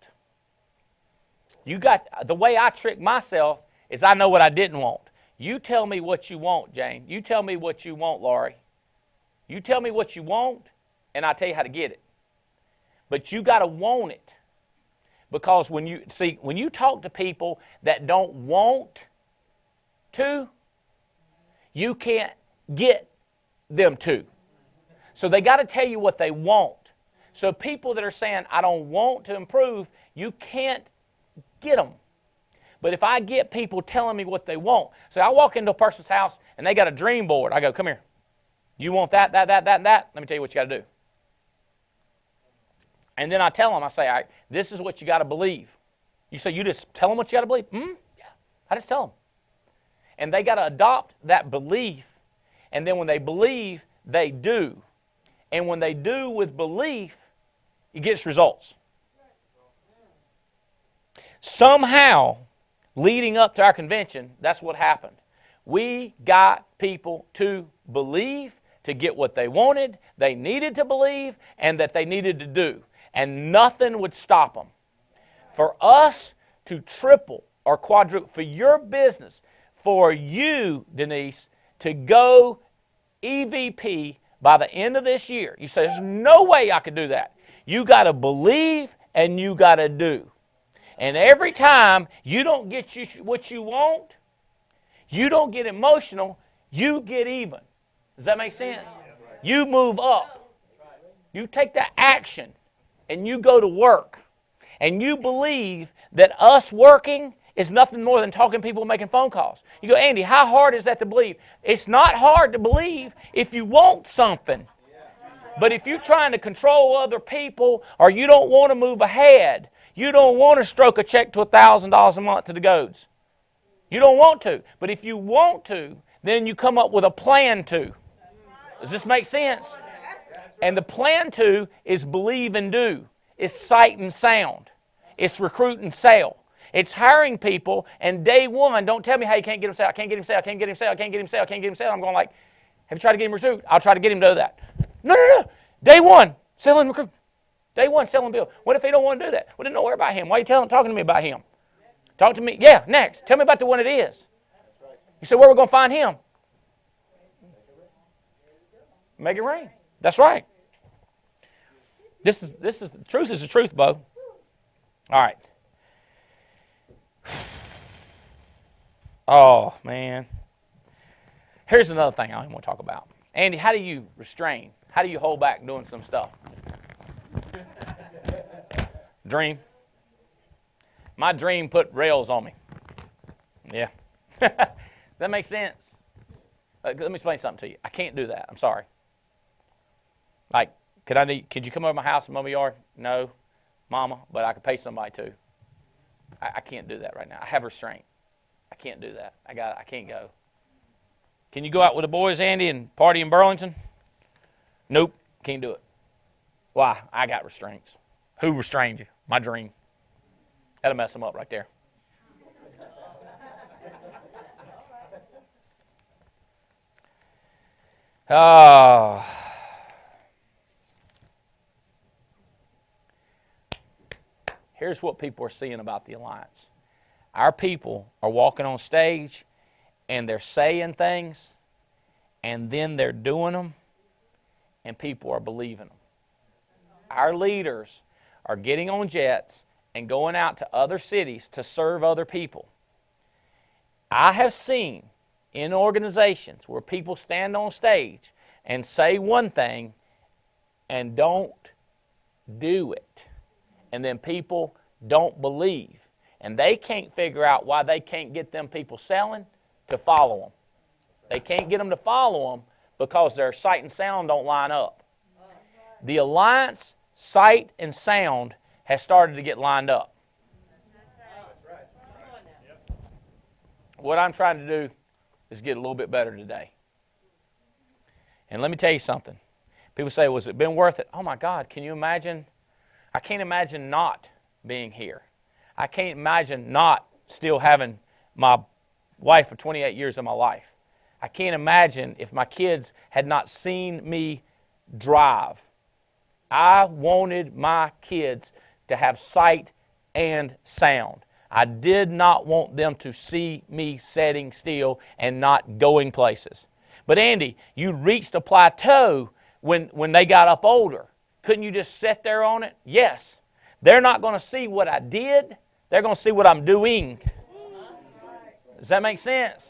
The way I trick myself is I know what I didn't want. You tell me what you want, Jane. You tell me what you want, Laurie. You tell me what you want, and I'll tell you how to get it. But you got to want it. Because when you talk to people that don't want to, you can't get them to. So they got to tell you what they want. So people that are saying, I don't want to improve, you can't get them. But if I get people telling me what they want, so I walk into a person's house and they got a dream board. I go, come here. You want that, that, that, that, and that? Let me tell you what you got to do. And then I tell them, I say, all right, this is what you got to believe. You say, you just tell them what you got to believe? Yeah, I just tell them. And they got to adopt that belief. And then when they believe, they do. And when they do with belief, it gets results. Somehow, leading up to our convention, that's what happened. We got people to believe, to get what they wanted, they needed to believe, and that they needed to do. And nothing would stop them. For us to triple or quadruple, for your business, for you, Denise, to go EVP by the end of this year, you say, there's no way I could do that. You got to believe and you got to do. And every time you don't get what you want, you don't get emotional, you get even. Does that make sense? You move up. You take that action and you go to work. And you believe that us working is nothing more than talking to people and making phone calls. You go, Andy, how hard is that to believe? It's not hard to believe if you want something. But if you're trying to control other people or you don't want to move ahead, you don't want to stroke a check to $1,000 a month to the goats. You don't want to. But if you want to, then you come up with a plan to. Does this make sense? And the plan to is believe and do. It's sight and sound. It's recruit and sell. It's hiring people, and day one, don't tell me how you can't get him sale. I can't get him sale. I can't get him sale. I can't get him sale. I can't get him sale. I'm going like, have you tried to get him recruit? I'll try to get him to do that. No. Day one, sell and recruit. Day one, sell and build. What if he don't want to do that? Well, then don't worry about him. Why are you talking to me about him? Talk to me. Yeah, next. Tell me about the one it is. You say, where are we going to find him? Make it rain. That's right. This is the truth is the truth, Bo. All right. Oh, man. Here's another thing I want to talk about. Andy, how do you restrain? How do you hold back doing some stuff? Dream. My dream put rails on me. Yeah. That makes sense. Let me explain something to you. I can't do that. I'm sorry. Like, could you come over to my house and mow my yard? No, Mama, but I could pay somebody to. I can't do that right now. I have restraint. I can't do that. I can't go. Can you go out with the boys, Andy, and party in Burlington? Nope, can't do it. Why? I got restraints. Who restrained you? My dream. That'll mess them up right there. Here's what people are seeing about the Alliance. Our people are walking on stage and they're saying things and then they're doing them and people are believing them. Our leaders are getting on jets and going out to other cities to serve other people. I have seen in organizations where people stand on stage and say one thing and don't do it. And then people don't believe. And they can't figure out why they can't get them people selling to follow them. They can't get them to follow them because their sight and sound don't line up. The Alliance sight and sound has started to get lined up. What I'm trying to do is get a little bit better today. And let me tell you something. People say, was it been worth it? Oh my God, can you imagine? I can't imagine not being here. I can't imagine not still having my wife for 28 years of my life. I can't imagine if my kids had not seen me drive. I wanted my kids to have sight and sound. I did not want them to see me sitting still and not going places. But Andy, you reached a plateau when they got up older. Couldn't you just sit there on it? Yes. They're not going to see what I did. They're going to see what I'm doing. Does that make sense?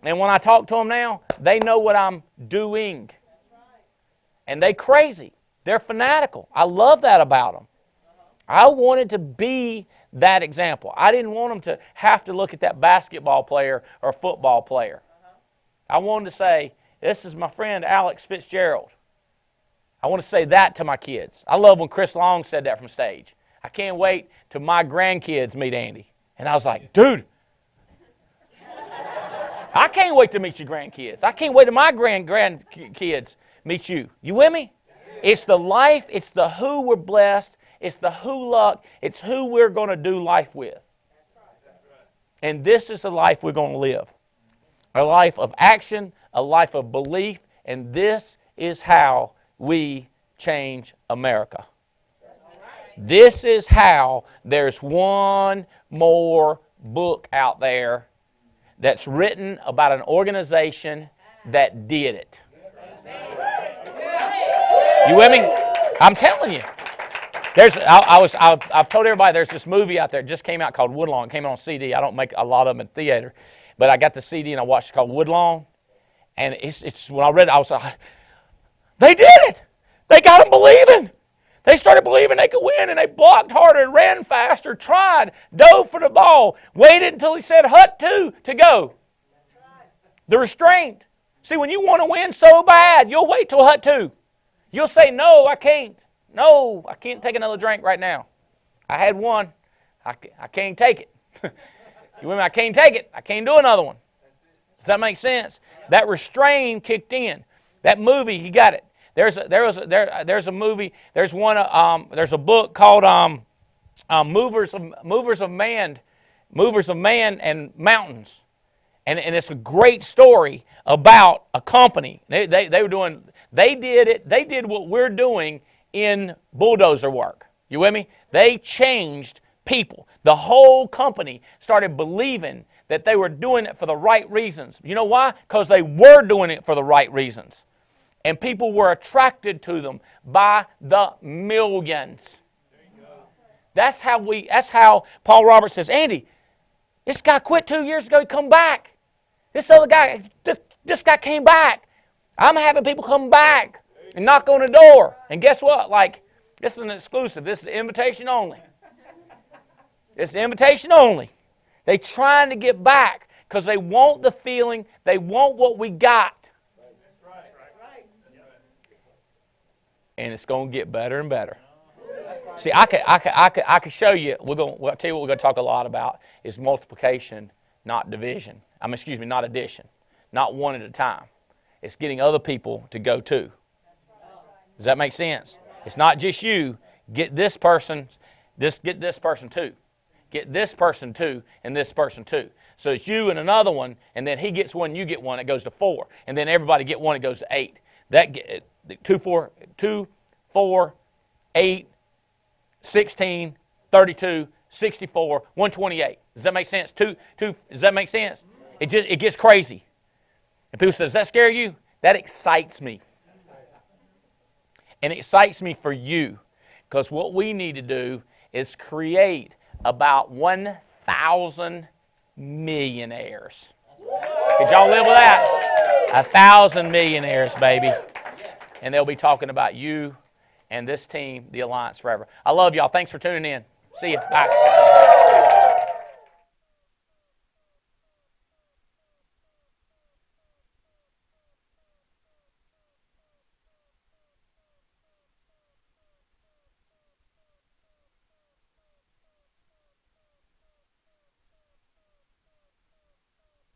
And when I talk to them now, they know what I'm doing. And they crazy. They're fanatical. I love that about them. I wanted to be that example. I didn't want them to have to look at that basketball player or football player. I wanted to say, this is my friend Alex Fitzgerald. I want to say that to my kids. I love when Chris Long said that from stage. I can't wait till my grandkids meet Andy. And I was like, dude, I can't wait to meet your grandkids. I can't wait till my grandkids meet you. You with me? It's the life, it's the who we're blessed, it's the who luck, it's who we're going to do life with. And this is the life we're going to live. A life of action, a life of belief, and this is how we change America. This is how there's one more book out there that's written about an organization that did it. You with me? I'm telling you. I've told everybody there's this movie out there that just came out called Woodlawn. It came out on CD. I don't make a lot of them in theater, but I got the CD and I watched it called Woodlawn. And it's when I read it, I was like, they did it. They got them believing. They started believing they could win, and they blocked harder, ran faster, tried, dove for the ball, waited until he said hut 2 to go. The restraint. See, when you want to win so bad, you'll wait till hut 2. You'll say, no, I can't. No, I can't take another drink right now. I had one. I can't take it. You with me? I can't take it. I can't do another one. Does that make sense? That restraint kicked in. That movie, he got it. There's a movie. There's a book called Movers of Man and Mountains, and it's a great story about a company. They did it. They did what we're doing in bulldozer work. You with me? They changed people. The whole company started believing that they were doing it for the right reasons. You know why? Because they were doing it for the right reasons. And people were attracted to them by the millions. That's how Paul Roberts says, Andy, this guy quit 2 years ago, he come back. This other guy, this guy came back. I'm having people come back and knock on the door. And guess what? This is an exclusive. This is invitation only. It's invitation only. They're trying to get back because they want the feeling, they want what we got. And it's going to get better and better. See, I could show you. I'll tell you what we're going to talk a lot about is multiplication, not division. Not addition, not one at a time. It's getting other people to go too. Does that make sense? It's not just you. Get this person. Get this person too. Get this person too, and this person too. So it's you and another one, and then he gets one, you get one. It goes to 4, and then everybody get one. It goes to 8. 2, 4, 8, 16, 32, 64, 128. Does that make sense? Does that make sense? It gets crazy. And people say, does that scare you? That excites me. And it excites me for you. Because what we need to do is create about 1,000 millionaires. Could y'all live with that? 1,000 millionaires, baby. And they'll be talking about you and this team, the Alliance Forever. I love y'all. Thanks for tuning in. See you. Bye.